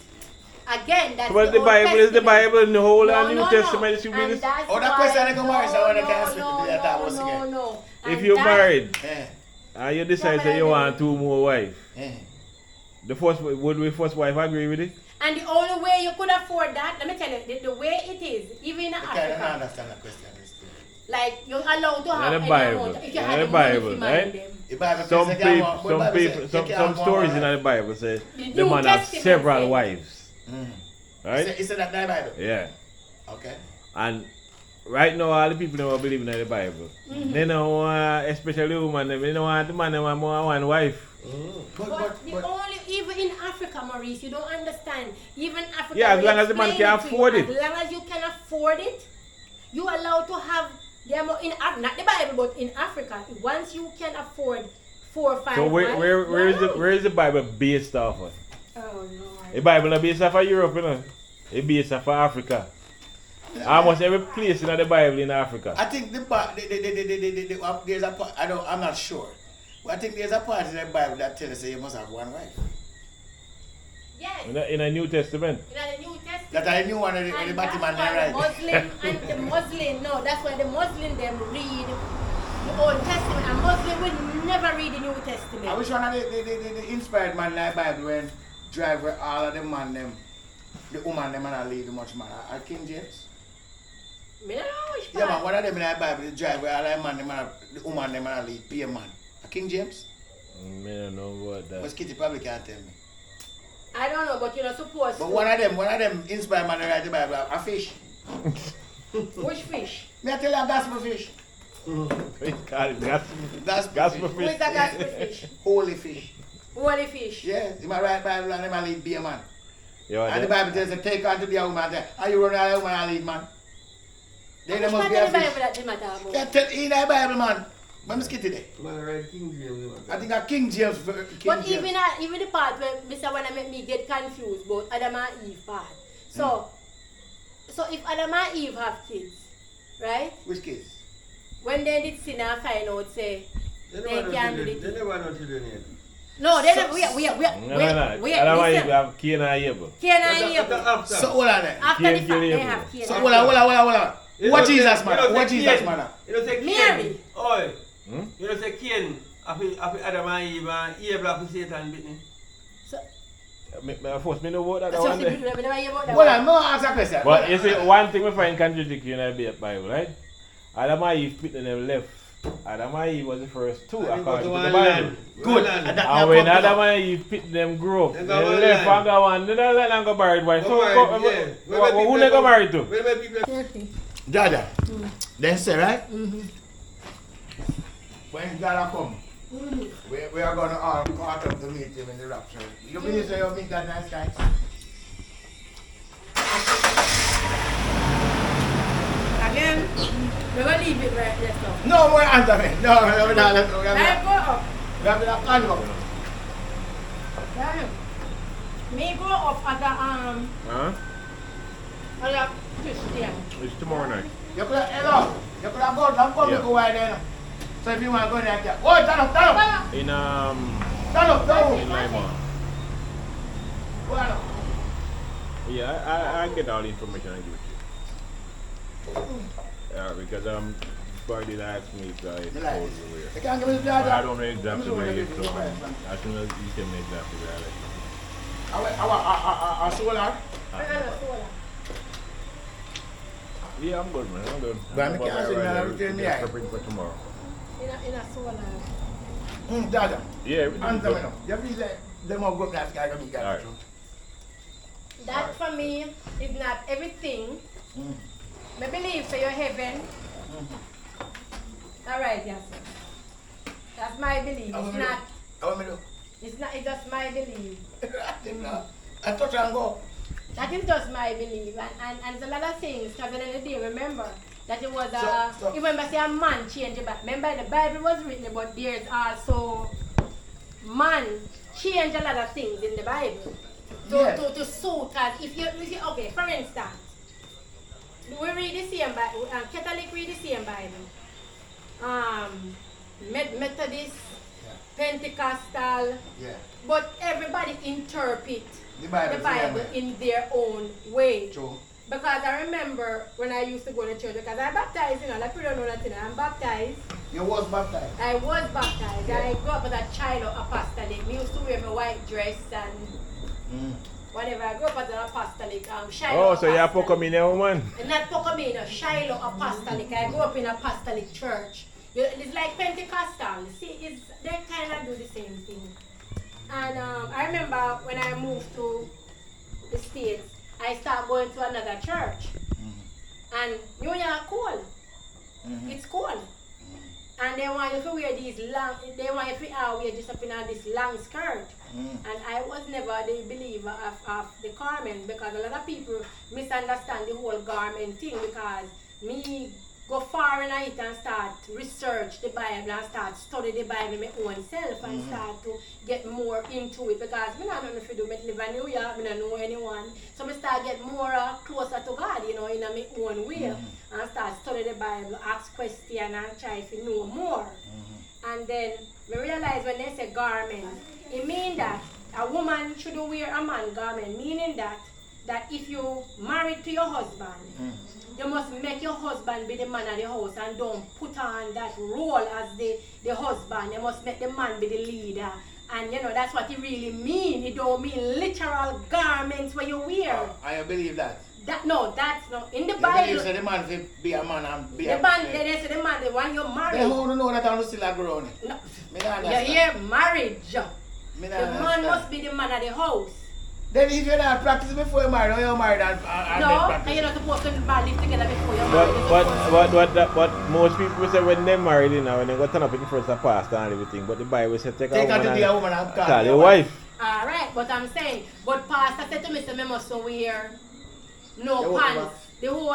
Again, that's But the Old Bible is the Testament. Bible and the whole No, New no, Testament no. should be And this. that's Oh, that why- question I go marry someone that can't no, split the house again. no. If And you that's- married Eh. and you decide that you want 2 more wives, Eh. would the first wife agree with it? And the only way you could afford that, let me tell you, the way it is, even in I can't Africa, understand that question. like you're allowed to have the any Bible. amount, if you Yeah, have the the money Bible, to marry right? them. The Bible says Some they can't people, want- the Bible says they can't some want stories one in wife. the Bible say The the New man has Testament several says- wives, right? Is it that in the Bible? Yeah. Okay. And right now, all the people don't believe in the Bible. They don't want, especially women, they don't want the man to have more than one wife. But the only, even in Africa, Maurice, you don't understand. Even Africa, Yeah, as will long as the man explain can to you, afford it. As long as you can afford it, you allowed to have them in not the Bible, but in Africa. Once you can afford 4 or 5 So wives, where is the Bible based off of? Oh Lord. The Bible not based off of Europe, you know. It's based off of Africa. Almost every place in the Bible in Africa. I think there's a part, I'm not sure. But I think there's a part in the Bible that tells us you must have one wife. Yes. In the New Testament. In the New Testament. That I knew one of the And Batman that's why right. the Muslim and the Muslim, no, that's why the Muslim them read the Old Testament. A Muslim will never read the New Testament. I wish one of the inspired man in the Bible when drive where all of the man them, the woman them and I leave much man. Are King James? Me don't know which Yeah man, part. one of them in the Bible, the drive where all the man them and the woman them and I leave, be a man. Are King James? I don't know about that. But Kitty probably can't tell me. I don't know, but you're not supposed But to. one of them inspired man to write the Bible, a fish. Which fish? Me I tell you a gospel fish. It's called gospel. Gospel Who is fish. that gospel fish? Holy fish. Holy fish. Yeah, in my right Bible and them I lead be a man. Yeah, And the Bible tells you take on to be a woman. Are you running a woman and lead man? Then there Which must part be of a the Bible fish. that they matter about? Yeah, tell in the Bible man. I'm scared today. Man, right, King James. I think a King James. But even the part where Mr. Wanna make me get confused about Adam and Eve part. So if Adam and Eve have kids, right? Which kids? When they did sin and find out, say, They they can't do They it. never know children yet. No, they So- never. No. Wait, I don't want you listen. to have Cain and Abel. Cain and Abel. After. So hold on then. After Cain the fact, kill they Abel. have Cain So and hold on, Abel. hold on. You What don't say- Jesus you man? don't What say Jesus Cain. man? You don't say Mary. Cain. Oi. Hmm? You don't say Cain. After Adam and Eve and Eve after Satan beat me. First, me know about that So one she day. never hear about that Hold one. on, no answer question. But you see, one thing we find contradictory in the Bible, right? Adam and Eve put in them left Adam and Eve was the first two And according to go the to Bible. land. Good. Land. And when Adam and Eve picked them grow up, They they go one left land. and go one. They don't let them go married wife. So Go married, yeah. who they go married to? Where the people? Jaja. Then say, right? When God come, we are going to all caught up to meet him in the rapture. You believe so you'll meet that nice guy? Again, we're going to leave it right there. So. No more answer me. No, we're not. Let's go up. We have to plan up. Yeah. Me go up at the Huh? at the Christian. It's tomorrow night. You could have, hello. You could have gone and come Yeah. to go right there. So if you want to go in there, oh, stand up, stand up. In Stand up, stand in up. Lima. Go on. Yeah, I get all the information and give it to you. Because Bardi asked me if I told you where. You can't give me the But I Jaja. don't know exactly where it is, so as soon as you tell me exactly where I let you know. Our solar. Yeah, I'm good, man. I'm good. But I'm I can't about see right none now. of it in Just the eye. preparing for tomorrow. In a solar. Jaja. Yeah, everything's Answer me good. now. You feel like them all go that guy can be Alright. That for me is not everything. I believe so you're heaven. Alright, yes. That's my belief. It's not, I want me to. it's just my belief. I touch and go. That is just my belief. And there's a lot of things, because at the end of the day, remember that it was So- you remember say a man changed it back. Remember the Bible was written, but there's also man changed a lot of things in the Bible. Yes. To suit, because if you see, okay, for instance, we read the same Bible, Catholic read the same Bible. Methodist, Pentecostal, Yeah. but everybody interpret The Bible. the Bible in their own way. True. Because I remember when I used to go to church, because I baptized, you know, like people don't know nothing, I'm baptized. You was baptized. I was baptized. Yeah. I grew up as a child of apostolic. We used to wear my white dress and whatever. I grew up as an apostolic. Shiloh Oh, so you're a apostolic. Pocomina woman? And not Pocomino, Shiloh apostolic. I grew up in apostolic church. It's like Pentecostal. See, they kind of do the same thing. And I remember when I moved to the States, I started going to another church. And you know, you're cold. It's cold. And they want you to wear these long, they want you to wear just up in this long skirt. And I was never the believer of the garment, because a lot of people misunderstand the whole garment thing, because me go far in it and start research the Bible and start study the Bible my own self and start to get more into it, because I don't know if you do, I live in New York, I don't know anyone, so I start get more closer to God, you know, in my own way, and start study the Bible, ask questions and try to know more. And then we realize when they say garment, it means that a woman should wear a man garment, meaning that if you married to your husband, you must make your husband be the man of the house and don't put on that role as the husband. You must make the man be the leader. And you know, that's what it really means. It don't mean literal garments where you wear. I believe that. That's not. In the You Bible, believe so the man say be a man and be the a man, they say the man, the one you're They married. who don't know that I'm still a grown. No. Me not You understand. hear marriage. Me The not man understand. must be the man of the house. Then if you're not practicing before you're married, or you're married and then No, and practice. you're not supposed to live together before you're married. But most people say when they're married, you know, when they go turn up in front of the pastor and everything, but the Bible says take Take a her to woman be a and woman and call your wife. Alright, but I'm saying, but pastor said to me, say, me must wear no Yeah, what pants. about- The whole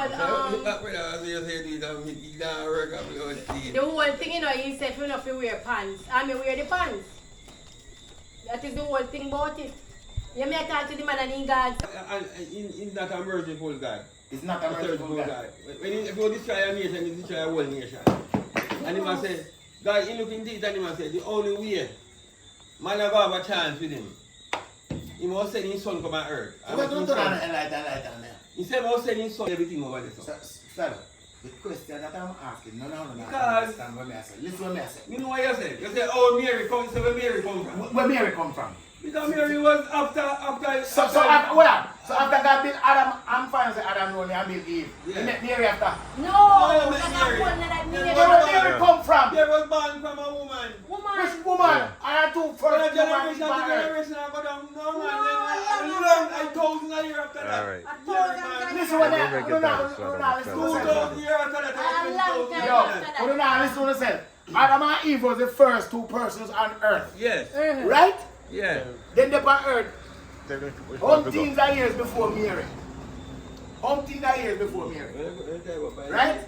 the whole thing, you know, he said you not to wear pants. I mean wear the pants. That is the whole thing about it. You may talk to the man and he God. And in that a merciful God. It's not a A merciful merciful God. God. When if you destroy a nation, you destroy a whole nation. And he must say, God, he look into it and he must say, the only way man have a chance with him, he must send his son come on earth. So what don't turn on and light on there? He said, must send his son everything over there. So. Sir, the question that I'm asking, no, Because- understand what I say. Listen what I say. You know what you said? You said, oh, Mary come, so where Mary come from? Where Mary come from? Because Mary was after So where? So after God built Adam, I'm fine to say Adam only and built Eve. Yeah. He met Mary after. No, No, that's not Mary. one that Where Mary. did Mary come from? They was born from a woman. Which woman? I had two For first a generation woman to on earth. generation, I go down. No, man. No, Long, a thousand of years after that. Alright. Listen what We'll I make it do back, now. so I Do don't now. make Listen sense. what I 2,000 years after that. A long time. Yo, do now. Listen what I said. Adam and Eve was the first two persons on earth. Yes. Right? Yeah. Then they on earth. Which one to go? Umpteens of years before Mary. Umpteens of years before Mary. Right?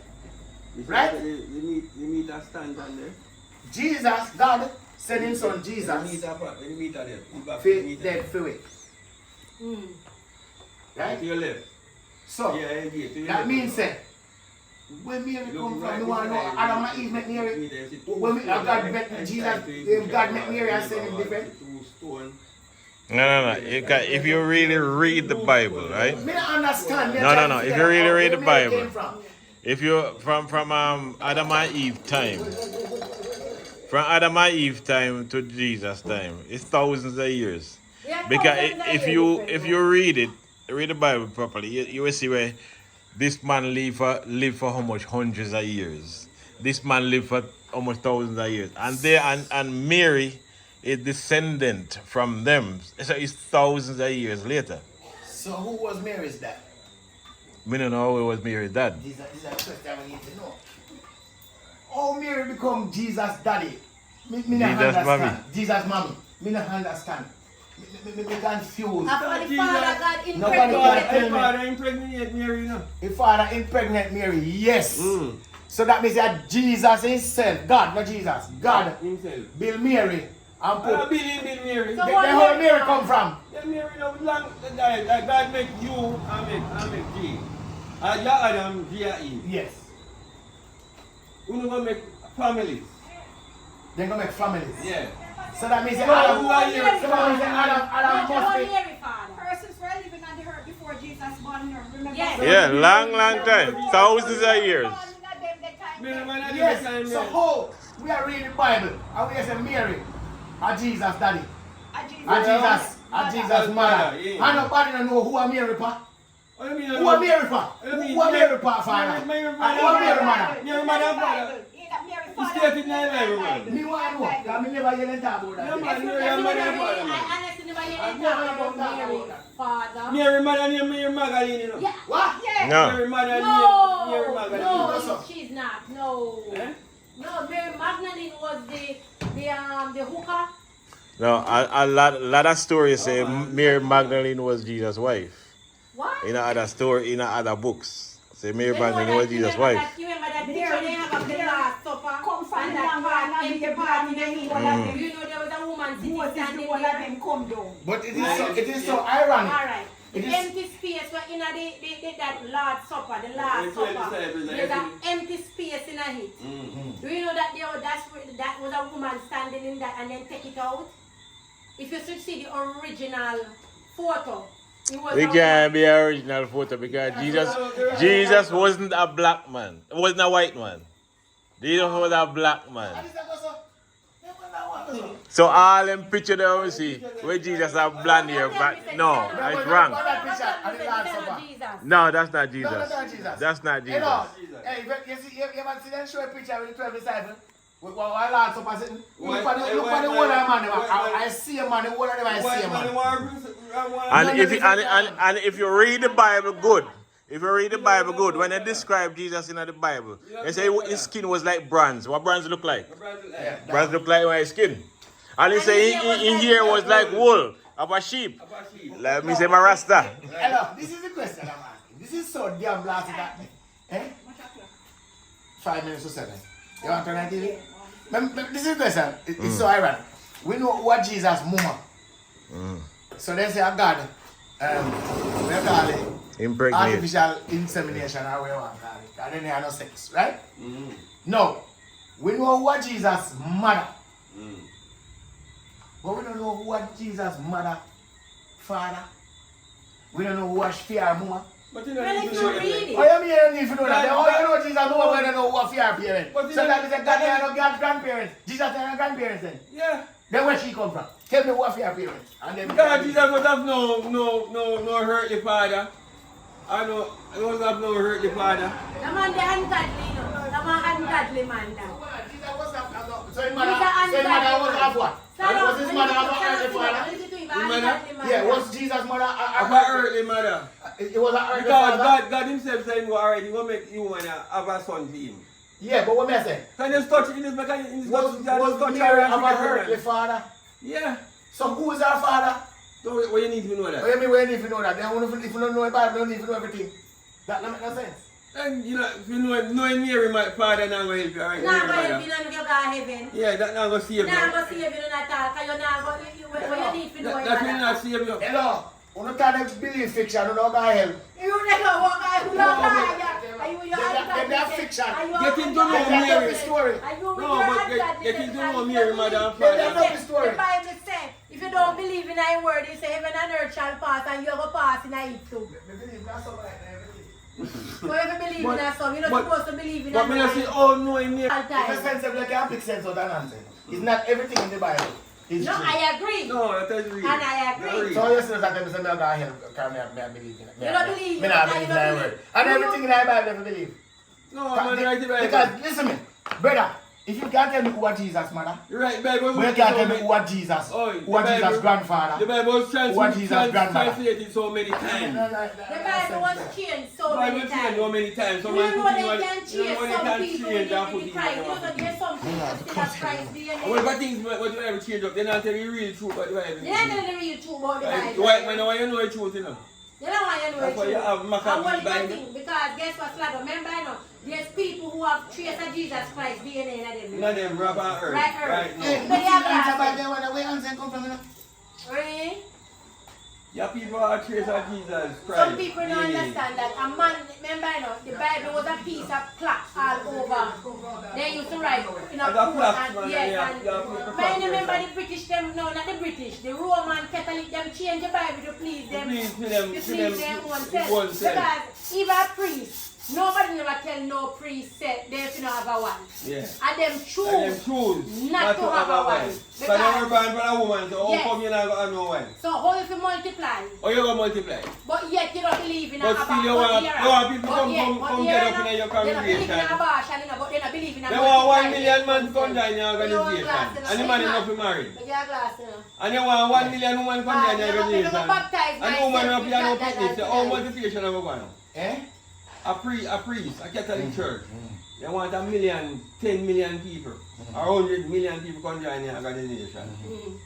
Right? You meet a stand on there. Jesus, God, sent his son You Jesus. meet a there. Dead for it. Right? To your left. So, Yeah, to your that left. means that when Mary come from, you want to know Adam and Eve met Mary? When God met Jesus, God met Mary and said him different? No. If you really read the Bible, right? Me not understand. No. If you really read the Where Mary Bible, came from. if you from Adam and Eve time, from Adam and Eve time to Jesus time, it's thousands of years. Because if you read the Bible properly, you will see where this man live for how much hundreds of years. This man lived for almost thousands of years, and Mary is descendant from them. So it's thousands of years later. So who was Mary's dad? Me don't know who was Mary's dad. These are questions we need to know. How Mary become Jesus' daddy? Me not Jesus' understand. mommy. Jesus' mommy. Me not understand. Me confused. After the father God Nobody can tell impregnated. me. Father impregnated Mary, you know. If father impregnate Mary, yes. So that means that Jesus himself, God, not Jesus, God, Himself. build Mary and put. Bill Mary. So Then what how Mary Mary from? come from? Yeah, Mary, no long like God make you and make G. And you Adam, G and Eve. Yes. You know gonna make families. They're gonna make families. Yeah. So that means that No, Adam, who are you? so that means that Adam must be. Mary father. Persons were living on the earth before Jesus born her. Remember? Yes. Yeah, long time, thousands of years. Mary, man, I Yes. time So how we are reading the Bible and we say Mary, a Jesus daddy, a Jesus mother. Yeah. And nobody don't know who a Mary pa. What do you mean? Who a Mary pa? Who a Mary pa father? And Mary who a Mary mother? Mary mother and father. You stay in that Bible, man. Me want to know, because me never hear them talk about Yeah, that. man, Mary and mother and father, man. I honestly never hear them talk about Mary father. Mary mother and Mary Magdalene, you know. Yeah. What? No. Mary mother and Mary No, Magdalene. no, she's not. No, Eh? no. Mary Magdalene was the hooker. No, a lot of stories say Mary Magdalene was Jesus' wife. What? In other story, in other books, say Mary You know Magdalene that- was Jesus' remember wife. that- You remember that picture they have of the Last Supper? Come from And the that part, land empty and part in the the one of them. You know there was a woman sitting Moses, standing the one of there. them come down. But it is so ironic. Alright. The It is- empty space were in that Lord's Supper, the Last It's really Supper. celebrating There's an everything. empty space in it. Do you know that that was a woman standing in that and then take it out? If you should see the original photo, it was We a can't be an original photo because Jesus wasn't a black man. It wasn't a white man. Jesus was a black man. So all them picture there we see where Jesus have blonde hair, but no, it's wrong. No, that's not Jesus. No, that's not Jesus. That's not You know, Jesus. hey, you ever see them show a picture with the 12 disciples? With one Lord Supper sitting? Look Why- for the whole of the man. I see a man, the whole of them I see a man. And if you read the Bible good, when they describe Jesus in the Bible, they say his skin was like bronze. What bronze look like? Bronze look like my skin. And he say in here was like wool of a sheep. Let me say my rasta. Hello, this is the question I'm asking. This is so damn blasted at me. Eh? 5 minutes to 7. You want to turn on TV? This is the question. It's so ironic. We know what Jesus' mama. So they say a God, we call it Impregnate. artificial insemination or whatever you want to call it. And then they have no sex, right? No. We know what Jesus' mother. But we don't know what Jesus' mother, father. We don't know what she fear mama. But you know, Well, you if know you that. read it. Oh, you mean you need to know that? How you know Jesus know when you know who are your parents? But you So know- that is a God and no grandparents. Jesus and no grandparents then. Yeah. Then where she come from? Tell me who are your parents. And then God, Jesus would have no earthly father. I know, he would have no earthly father. The man, the ungodly, no. The man, ungodly man, that. So his mother was of what? Was his mother of an earthly father? Yeah, was Jesus' mother Of an earthly mother. It was an earthly Because father? God himself said, alright, he will make you and have a son to him. Yeah, but what me I say? Can you touch it in this mechanic? In this Was touch Mary her of an earthly father? Yeah. So who is our father? So what you need to know What that? do you mean we need to know that? Then if you don't know the Bible, you don't need to know everything. That don't make no sense. And you know, if you know knowing Mary, my father, not going to help you, alright? Nah, but if you don't go to heaven. Yeah, that not going to save you. Nah, but see if you don't attack. Because you not go. You need to know That will it. not save you. Hello, you don't can't believe fiction, you don't go help. You never walk out. You don't They're fiction. Get into know That's Mary. the story. No, but get into know Mary, mother and They're father. not the story. The Bible says, if you don't believe in a word, it says heaven and earth shall pass and you will pass in it too. So if you believe in that song, you're not supposed to believe in But me not say, oh, knowing Mary. If a sense of like a big sense of that answer. It's not everything in the Bible. It's No, true. I agree. No, that is real. And I agree. So you say that them say me go help, can me believe in it. You don't believe Me it, not you believe in don't that believe. word. And everything in the Bible never believe. No, man, right the Bible. Because listen me, brother, if you can't tell me who was Jesus, mother, You're right, Bible. but you can't tell me who was Jesus, Oh, who was the Jesus' Bible- grandfather. The Bible was What Jesus' grandmother? translated so many times. The Bible was changed so The many Bible changed times. so many times. So You man know put they him on- can you change know they some can people change and in put the him Christ. You on. know there's some people that still have Christ DNA. What about things what the Bible change up? They not tell you real truth about the Bible. You're not telling the real truth about the Like, Bible. white man, why you know the truth, you know? You don't want to know That's the why you truth. have And Maccabee what Bible. thing? Because guess what, Slado? Remember, you know, there's people who have trace of Jesus Christ DNA in them. None of them rob and earth. Right, earth. Right, no. But they have glasses. Where answer come from? Really? Yeah, people are trace of Jesus Christ. Some people don't DNA. understand that a man, remember, you know, the Bible was a piece of cloth all over. They used to write in a Like a book plaque, and man, yes, yeah, and yeah, paper man, plaque, remember yeah. the British, them, no, not the British, the Roman Catholic, them change the Bible to please them, Please to them, please to them, their own to self. oneself. Because even a priest, nobody never tell no priest say they should not have a wife. Yeah. And them choose, And them choose not to have a wife. But they were Because, born for a woman, so how Yes. come you not got no wife? so how if you multiply? Or you go multiply? But yet you don't believe in But a still you want people come get up in your They don't believe in congregation. abortion, you know, but they don't believe in a They want 1 multiply. million man to come join your organization. glass, And the man enough to marry. But you have glass, you know. And you want 1 million woman come join your Never organization. baptize And the woman myself up here no with that, picnic. So that, how that. multiplication of a one? Eh? A priest, a Catholic church. They want 1 million, 10 million people, or 100 million people come join your organization. Mm.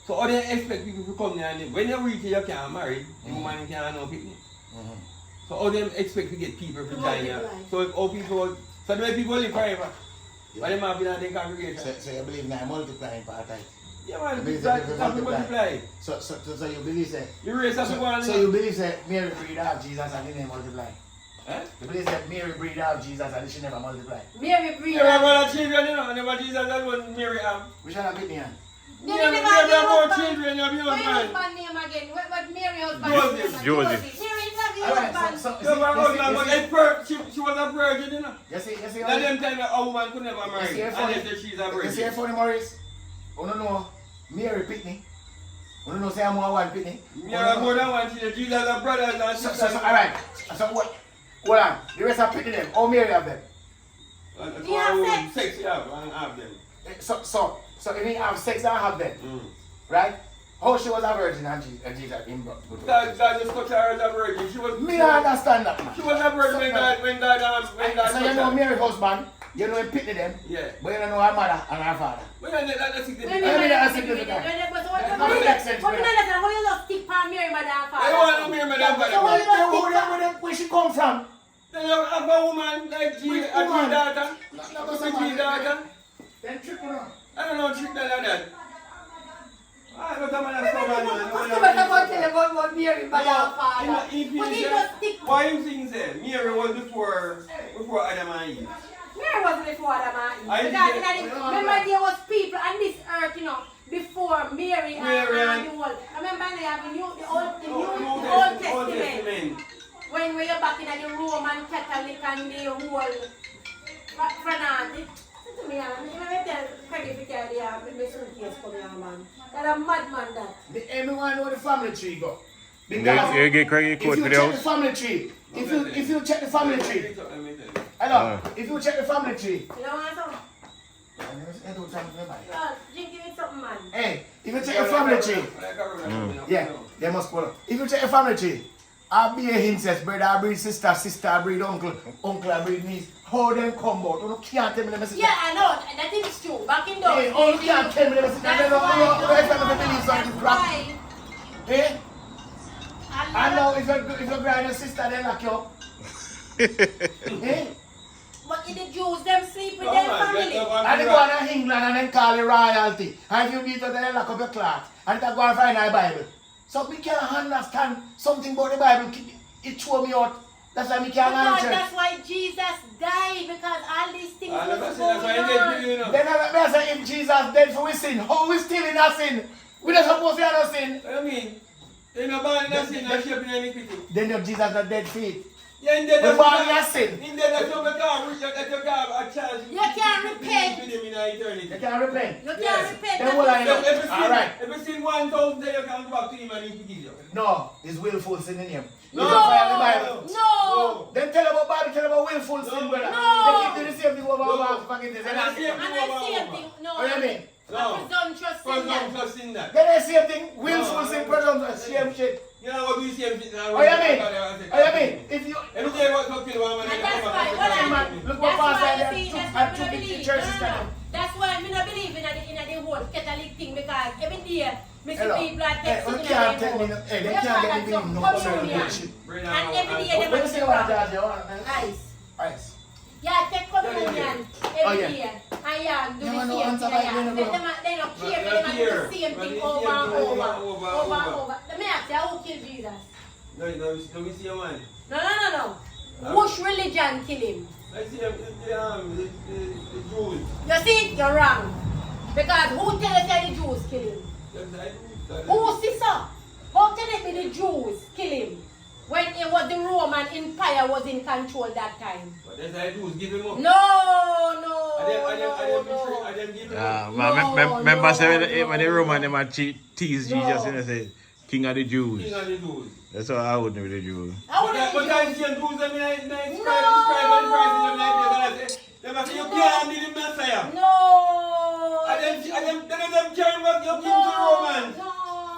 So how they expect people to come there and live? When you reach here, you can't marry, the woman can't have no picnic. So how they expect to get people to join here? So if all people, so the way people live forever, but they might be in the congregation. So you believe in a multiplying part time? Yeah man, You believe that's that how people people multiply. So you believe that? You raise up one. So you believe that Mary breed out Jesus and he never multiply? Eh? You believe that Mary breed out Jesus and she never multiply? Mary breed. You never have children, you know, and never Jesus alone Mary have. We shall have it in. You never have more children, you have your What husband. husband name again? What Mary husband Joseph. name? Joseph. Mary is not your Alright, husband. so You have a husband, but she was a virgin, you know. you see, At them time, a woman could never You marry see her unless funny? she's a You see how virgin. funny, Maurice? You don't know Mary Pitney. You don't know say I'm more one Pitney. You have more than one children. Jesus have brothers and So, sisters. alright. So what? Hold on. The rest are Pitney them. How Mary have them? And Do you have sex you have and have them. So if you have sex and have them, right? How she was a virgin and Jesus in birth? God just touched her as a virgin. She was. Me don't understand that, man. She was a virgin when God So you know touched her. Mary's husband, you know him Pitney them, Yeah. but you don't know her mother and her father. Well, that's Wait, significant. I mean, that's wait, significant. But That makes sense, you brother. understand how you just stick for Mary, mother and father? I want to marry my So father. how you just stick Where she come from? Then you have a woman like G, Which a G woman? daughter. Not What's a G daughter? Then triple on. I don't know trick like that. I don't know man so bad man. about Mary, mother and father. But he just stick. Why you think say Mary was before Adam and Eve? Mary wasn't before Adam and I Eve. did. Because remember there was people on this earth, you know, before Mary and the world. Remember they have the Old Testament. When mind where you're back in the Roman Catholic and the whole fanatic. To me, I tell credit for the suitcase for me, man. That's a madman that. Everyone know the family tree go. You get credit code for the check the house? family tree, if you check the family tree, hello, if you check the family tree, You don't want some? Drink it something, man. hey, if you check the family tree, yeah, they must go. If you check the family tree, I be a incest, brother, I breed sister, sister, I breed uncle, uncle, I breed niece. How them come out? You can't tell me the message. Yeah, I know. That is true. Back in those Hey, you can't tell me the message. I don't know if I'm believe something crap. Hey, I know if your brother and sister, they lock you up. Hey. But in the Jews, them sleep with their family. And they go to England and then call it royalty. And if you beat out, then they lock up your cloth. And they go and find our Bible. So we can't understand something about the Bible. It threw me out. That's why we can't Because answer. that's why Jesus died. Because all these things was That's why going he on. did, you know. Then I say if Jesus dead for we sin, how we still in a sin? We not supposed to have no sin. I mean, they're not born in a sin and shaping iniquity. Then your Jesus not dead for it. Yeah, in there, We born in a sin. in there, that's what we can't reach that you have a chance. You can't repent. With him in eternity. You can't repent. You can't Yes. repent. Then what I That's know? it. Alright. If you sin 1,000, then you can go back to him and he forgive you. No, it's willful sin in him. No. You don't find the Bible. No. Then tell about Bible, tell about willful sin, brother. No. They keep doing the same thing over No. and over forgiveness. And I see And I see a thing. No. What do you mean? A presumptuous sin that. Presumptuous sin that. Then they same thing, willful No. sin, presumptuous, same shit. You know what we see him sitting Oh, you mean? Oh, you mean? If you... Every day what to kill one man. And that's why, hold on. Look what That's Pastor why, and you see, them that's two why we big don't believe. churches No. stand. That's why I don't believe in the whole Catholic thing because every day, Mr. Hello. people are Hey, texting you can't tell me, me. hey, they can't get me no communion. bullshit. And every day they What you say about want that, Joe? Ice. Ice. Yeah, take communion every yeah. day. And yeah, do You the want no same answer thing. by Yeah. the They way, don't care for them and do the same thing over and over. Let me ask you, who killed Jesus? No, we see a man. No. Which religion killed him? I see the Jews. You see, you're wrong. Because who tell us that the Jews kill him? Who see so? How can it be the Jews kill him? When it was the Roman Empire was in control that time. But that's why Jews give him up. No. I didn't give him up. Remember when the Roman them had tease Jesus and they say, King of the Jews. King of the Jews. That's how I would know the Jews. But I see them Jews, I describe and Christ in them like say, you can't be the Messiah. No. And them carrying what you give to the Romans.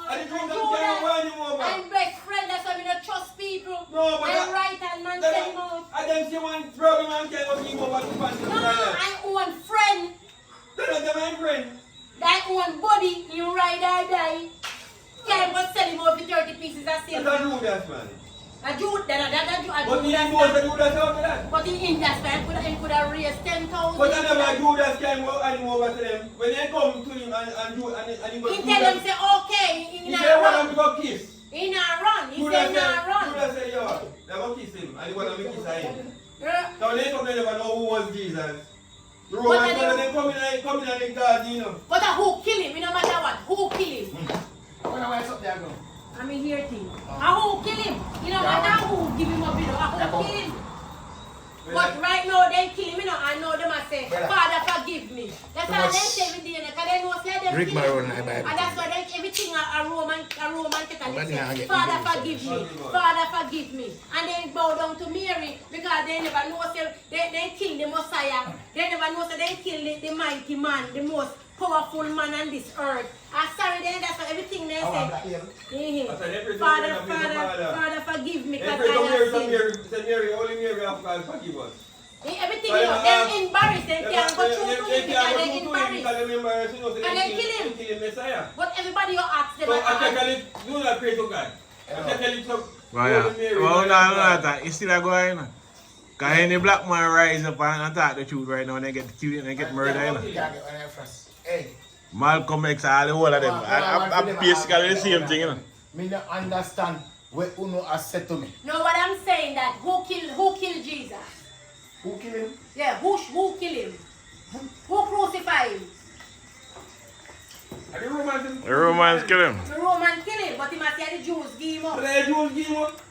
And the Jews don't carry one anymore. I'm best friend, that's why we don't trust people. No, but I'm right and man tell him out. I don't see one problem and carry what you over to the pants. No, I own friend. They're not my friend. That own body, you ride or die. Can't go sell him out for 30 pieces of That's silver. a Judas, man. A Jude, But he knows the Judas after that. But in that time, he could have raised 10,000. But I never Judas came over to them. When they come to him and he goes He tell them, say, okay, he he said, not I want run. to go kiss. He not run. He Judas said, not run. Judas said, yo, they go kiss him. And he want to kiss him. Yeah. So when they come, they never know who was Jesus. The But Romans, they- they come in and they guard, you know. But who kill him? No matter what. Who kill him? When I went up there, go. I mean, here thing. Who kill him? You know, matter who give him up, you know, who kill him? But right now, they kill him, you know, I know them I say, Father, forgive me. That's how they say every day, because they know say them Drink kill my him. own Bible. And that's why they, everything a Roman Catholic yeah, I say, get Father, it. forgive me. Father, forgive me. And they bow down to Mary, because they never know, say, they kill the Messiah. They never know, say, they kill the mighty man, the most powerful man on this earth. I'm sorry, then that's why everything they say. Father, forgive me, They because pray to I Mary, have to sinned. Mary, said Mary, only Mary of God forgive us. Everything, you know, they're embarrassed. They can't go through to him because they're embarrassed. And they kill him. Kill him Messiah. But everybody you ask them, So I take do not pray to God. I take to Well, it's still going. Because any black man rise up and talk the truth right now and they get killed and they get murdered. You know? You can't get one there first. Hey. Malcolm X, all the whole of them. I'm basically the same thing, you know. Me not understand what Uno has said to me. no, what I'm saying that who killed Jesus? Who killed him? Yeah, who killed him? Who crucified him? And the Romans, The Romans kill him. The Roman killed him, but he must say the Jews give him up. but the Jews give him up.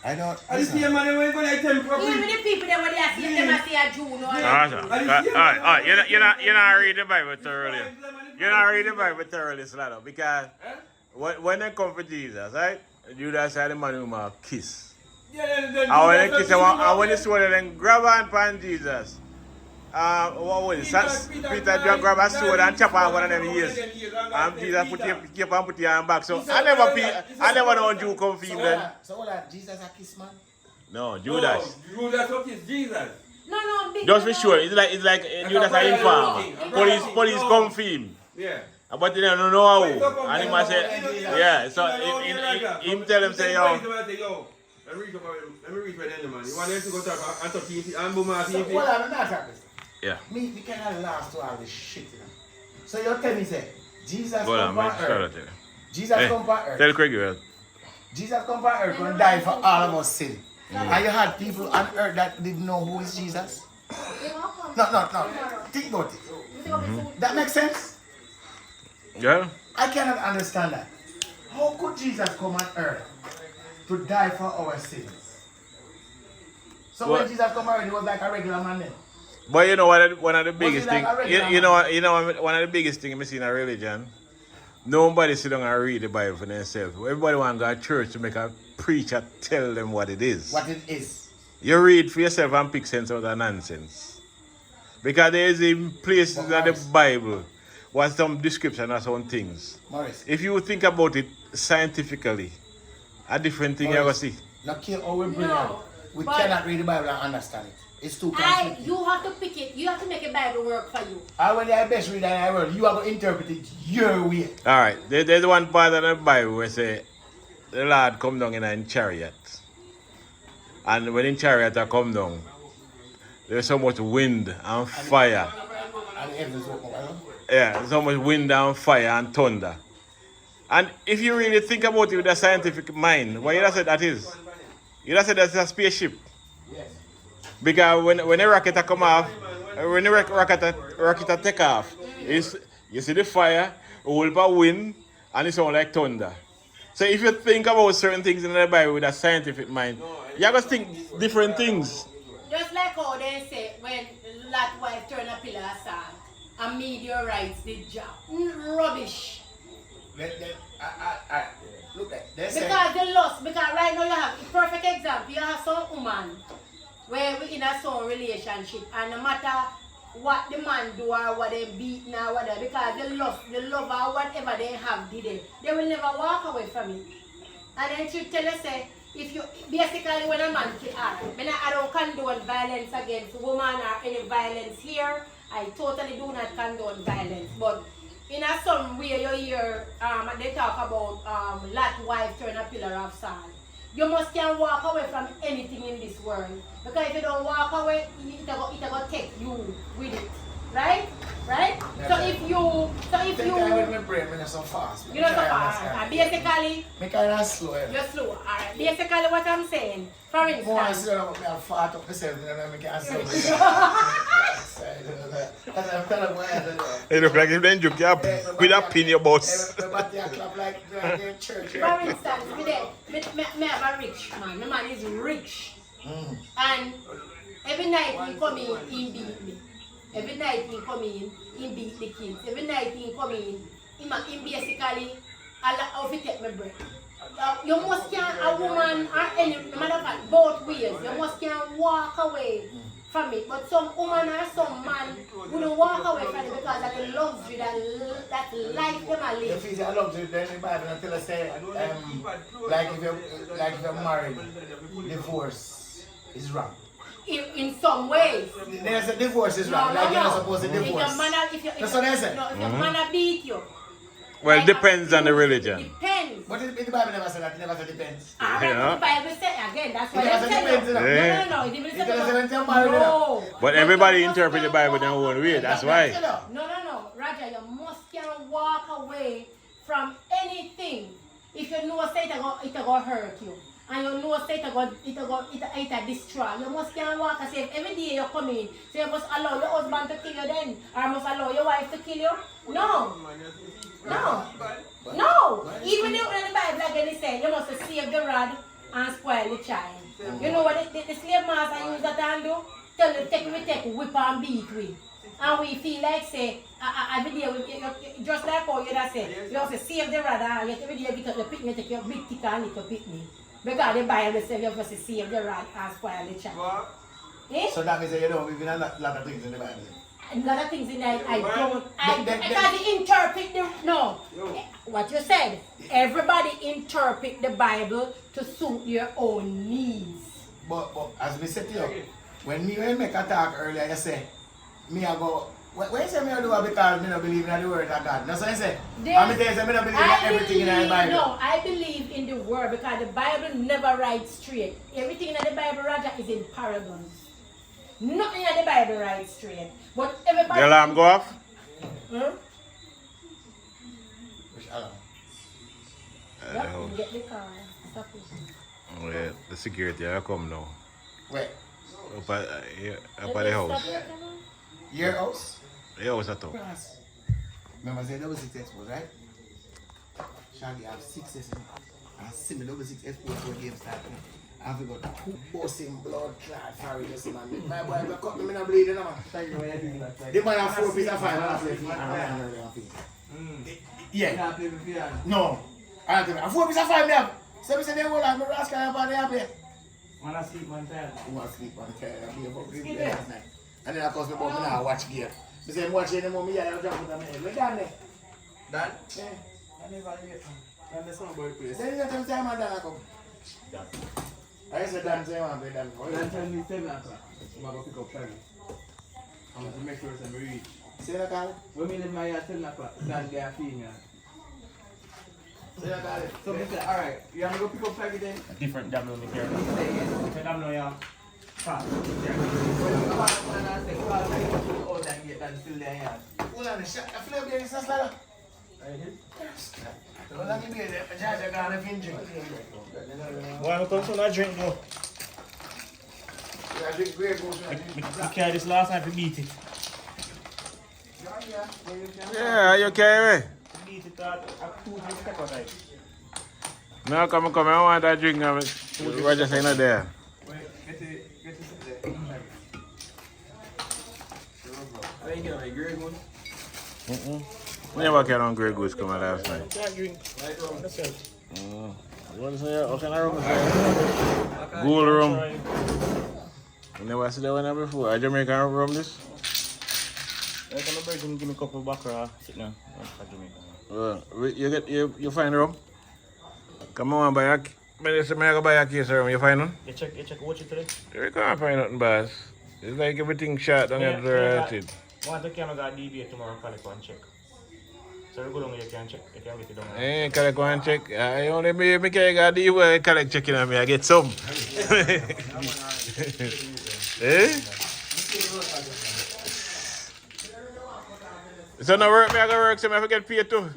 I don't. I see a man when I tell you. Even the people that when they see them, I see a Jew. No, Alright, you're not reading the Bible thoroughly. You're not reading the Bible thoroughly, Slaughter, because when they come for Jesus, right? Judas had the man who mouth kiss. And when they kiss, and when they saw them, then grab on Jesus. What was it? Peter just grab a sword and chop off one of them ears. And Jesus put your hand back. So I never know Jew come for him then. So hold on, Jesus a kiss man? No, Judas. Judas will kiss Jesus. No, big. Just be sure. It's like Judas are informed. Police come for him. Yeah. But they don't know how. And he must say, yeah. So him tell him say, yo. Let me reach by the end, man. You want them to go talk and talk to you and boom off So hold on, I'm not talking. Yeah. Me cannot last to all this shit, you know. So you tell me, say, Jesus Hold come on, on man. earth. Jesus come on earth. Tell Craig you. Jesus come on earth and die for all of us sin. And you had people on earth that didn't know who is Jesus. No. Think about it. That makes sense? Yeah. I cannot understand that. How could Jesus come on earth to die for our sins? So when Jesus come on earth, he was like a regular man then. But you know what? One of the biggest like things, a you know, one of the biggest things I see in a religion. Nobody sit down and read the Bible for themselves. Everybody want to go to church to make a preacher tell them what it is. What it is. You read for yourself and pick sense out of nonsense. Because there is in places in the Bible where some description of some things. Morris. If you think about it scientifically, a different thing you ever see. Not care how we brilliant. We cannot read the Bible and understand it. It's too conflicting. You have to pick it. You have to make a Bible work for you. I when I best read in the world, you are going to interpret it your way. Alright, there's one part of the Bible where say the Lord come down in a chariot. And when in chariot I come down, there's so much wind and fire. And heavens open, right? Yeah, so much wind and fire and thunder. And if you really think about it with a scientific mind, what you just said that is? You just said that's a spaceship. Yes. Because when a rocket come off, when the rocket take off, you see the fire, a whole lot of wind, and it sounds like thunder. So if you think about certain things in the Bible with a scientific mind, you're going to think different things. Just like how they say when Lot wife turned a pillar of sand and meteorites did job. Rubbish. Look at they Because they lost. Because right now you have a perfect example. You have some woman where we in a some relationship and no matter what the man do or what they beat now whatever, because they love or whatever they have did it, they will never walk away from it. And then she tell us say if you basically when a man kill her, I don't condone violence against women or any violence here. I totally do not condone violence, but in a some way you hear they talk about Lot wife turn a pillar of sand. You must can walk away from anything in this world. Because if you don't walk away, it will take you with it. Right? Right? That's So right. if you I will brain when you're so fast. you know so far, basically Make it slow. you're slow. Alright. Basically what I'm saying, for More I instance. sit down and fart up myself and then I can't slow. I'm telling you, It look like if then you up with a pin your boss. but they clap like in church. For instance, me have a rich man. My man is rich. And every night he come in, he beat me. Every night he come in, he beat the kids. Every night he come in, he basically how to take my breath. You must can a woman or any no matter what, both ways. You must can walk away from it. But some woman or some man wouldn't walk away from it because of the luxury that life them a live. If it's a luxury, then the Bible until I say, like if you're married, divorce is wrong. In some ways. There's a divorce is wrong, like you're not supposed to divorce. That's what they say. No, if your man beat you. Well, it depends on the religion. Depends. But the Bible never said that, it never said depends. The Bible said again, that's why It never I said said depends, no. Yeah. No, it didn't It never said when you're married. No. But everybody interpret the Bible their own way, that's why. No. Raja, you must can walk away from anything if you know say it go hurt you. And you know say it destroy. You must can walk and say if every day you come in, so you must allow your husband to kill you then, or must allow your wife to kill you. No. Even if in the Bible again it says you must save the rod and spoil the child. You know what the slave master use that and do? Tell them take whip and beat we. And we feel like say, every day, just like how you say, you have to save the rod, and every day you get up the picnic, take your big ticker and little picnic. Because the Bible says you have to save the rod and spoil the child. Eh? So that means that you don't believe in a lot of things in the Bible. A lot of things in there I can't interpret what you said. Everybody interpret the Bible to suit your own needs. But as we said to you, when me make a talk earlier, you say, me I go, when you say me I do it because me don't believe in the word of God. That's what I say. I mean, me don't believe in everything in the Bible. No, I believe in the word because the Bible never writes straight. Everything in the Bible, Roger, is in parables. Nothing in the Bible writes straight. But everybody... The alarm go off? Hmm? Which alarm? Yep, get the car. Stop it. Oh, yeah, the security I come now. Wait. Up at the house. Your house? The house at all. Remember, say double 6 exports, right? Shaggy have 6 exports. And see me double 6 exports for game starting. I've got 2 bossing blood clot for this man. My boy, got cut me in a bleeding, man. The man have 4 pieces of 5 Yeah. No. I have 4 pieces of 5 now. So we say they will have me rascal about the happy. Wanna sleep one time? Wanna sleep one time. I'll be about to last night. And then of course, me now watch game. Me say, watch any more, me I'll jump with them. We done there. Dan? Yeah. I never get Dan the soundboy place. Then you tell me say, man, Dan come. I said, Dan say, man, be Dan. Dan tell me 7 o'clock. I'm going to pick up Shaggy. I'm going to make sure it's reach. Say that, Carl. When me leave my yard 7 o'clock, Dan get a female. Say that, Carl. So I said, alright, you want to go pick up Shaggy then? A different damn on the care. Say yes. Say damn no yeah. Fast. When you call and I say, call Shaggy, all that get Dan still there yard. Hold on, I feel like it's just like that. So long you be there, I just got a fin drink. Why come so not drink though? I drink Grey Goose. We carry this last time to beat it. Yeah, you carry me? Beat it at 2 drinks pepper like. No, come, I want that drink. Roger saying not there. Wait, get it sit there. I ain't get my Grey Goose. We never carry on Grey Goose come last night. Can't drink. That's it. You want to say, what kind of room is that? Gold room. You never see that one before? A Jamaican rum this? I'm gonna break and give me a couple of baccarat. Sit down. You find rum? Come on, buy a... I go buy a case of rum. You find one? You check watch it today? You can't find nothing, boss. It's like everything shot down at the One the camera got DBA tomorrow, Calico and check. So you go down there, you can check. You can get it down there. Hey, Calico and check. I only me carry got the way collect checking on me. I get some. Eh? So no work, me I go work, so I forget pay too.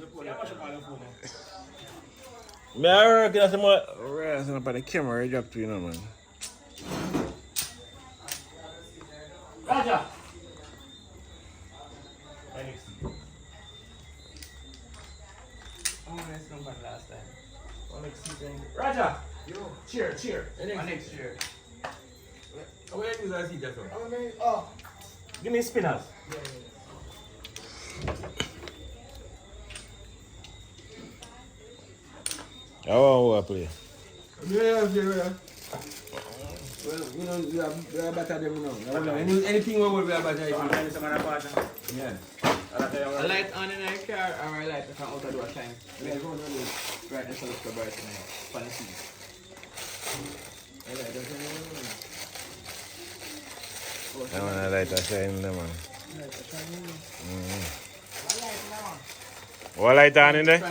Me I work, that's more. Right, so up on the camera, I drop to you know, man. Roger! Last time. Roger! Cheer. Next year. Where is I see that from? Oh. Give me spinners. Oh, I play. Yeah. Well, we are better than we know. Anything we will be better. Yeah. A light on in our car or a light that can out of door time. We are going to right the sun to bright tonight. Funny thing. I want to light a shine, man. What light on in there?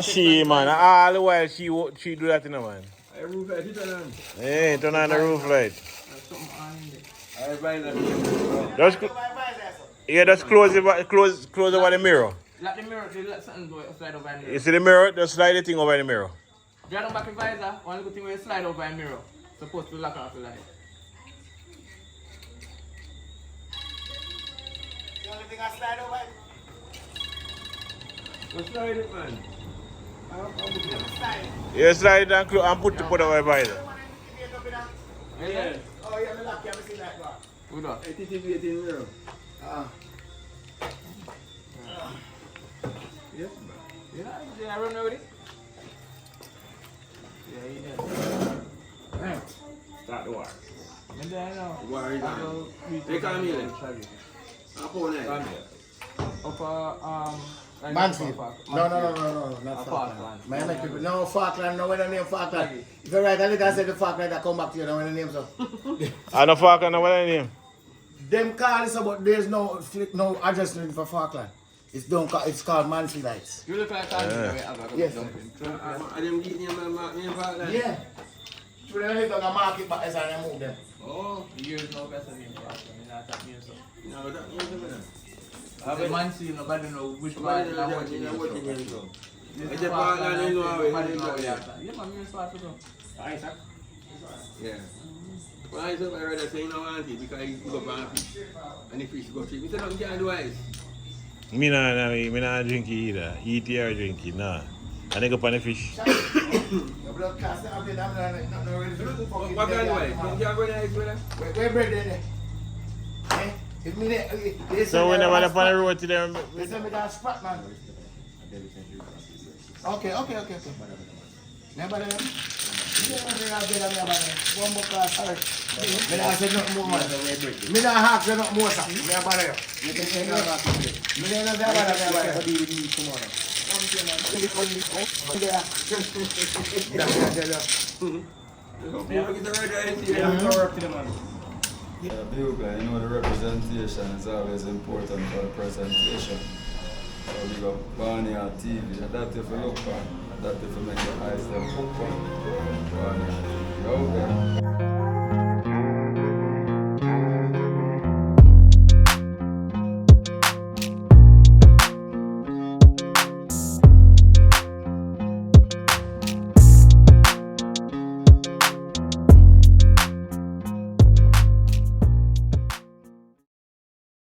She, man. All the while she do that, you know, man. Roof light, turn on. Hey, turn on the roof light. Something on in there. Just close over the mirror. Let the mirror, let something go slide over the mirror. You see the mirror? Just slide the thing over the mirror. Drag down back the visor, one good thing where you slide over the mirror. Supposed to lock off the light. The only thing I slide over. What's slide it, man? You slide and put away by there. Yeah. Oh, yeah, me lucky, I see that one. Who that? 88 in there. Yes, Yeah, I run over it. Yeah, you did. Start the war. And then I know. War is on. They call me then. Opponent. Mansfield. No, not Falkland. Man, make people, no, Falkland, no, when the name Falkland. If you write a letter, say the Falkland, I come back to you, no, when the name's up. I don't fucking know what I name. Them call this about, there's no address for Falkland. It's called Mansfieldites. You look like Yes. I didn't get name Falkland. Yeah. So they live on the market, but as I move them. Oh, years no better than Falkland. Not that means so. No, that means better. I have man see nobody know which Nobody part knows I that, want you know what you mean, so. This It's is a Falkland, you know how it is. Yeah, man, you start to go. Isaac. Yeah. Well, I said I rather say you know auntie because he go up and fish. And the fish go cheap. He said, no, you can't do ice. Me not drink it either. Eat here or drink it, nah. And they go on the fish. Your blood cast, I'm not ready to fucking What can I do ice? You can't go in ice with that? Where bread in there? Eh? If me they So when I'm on the road to them, they send me that spot, man. Okay. Never there. One more class, sorry. Me not say nothing more, man. Me not have to nothing more, sir. Never there. Me don't never there. Be with me tomorrow. Yeah, Bugle, you know the representation is always important for the presentation. So we got Barney on TV, and that if you look for, that if you make your eyes them hook on.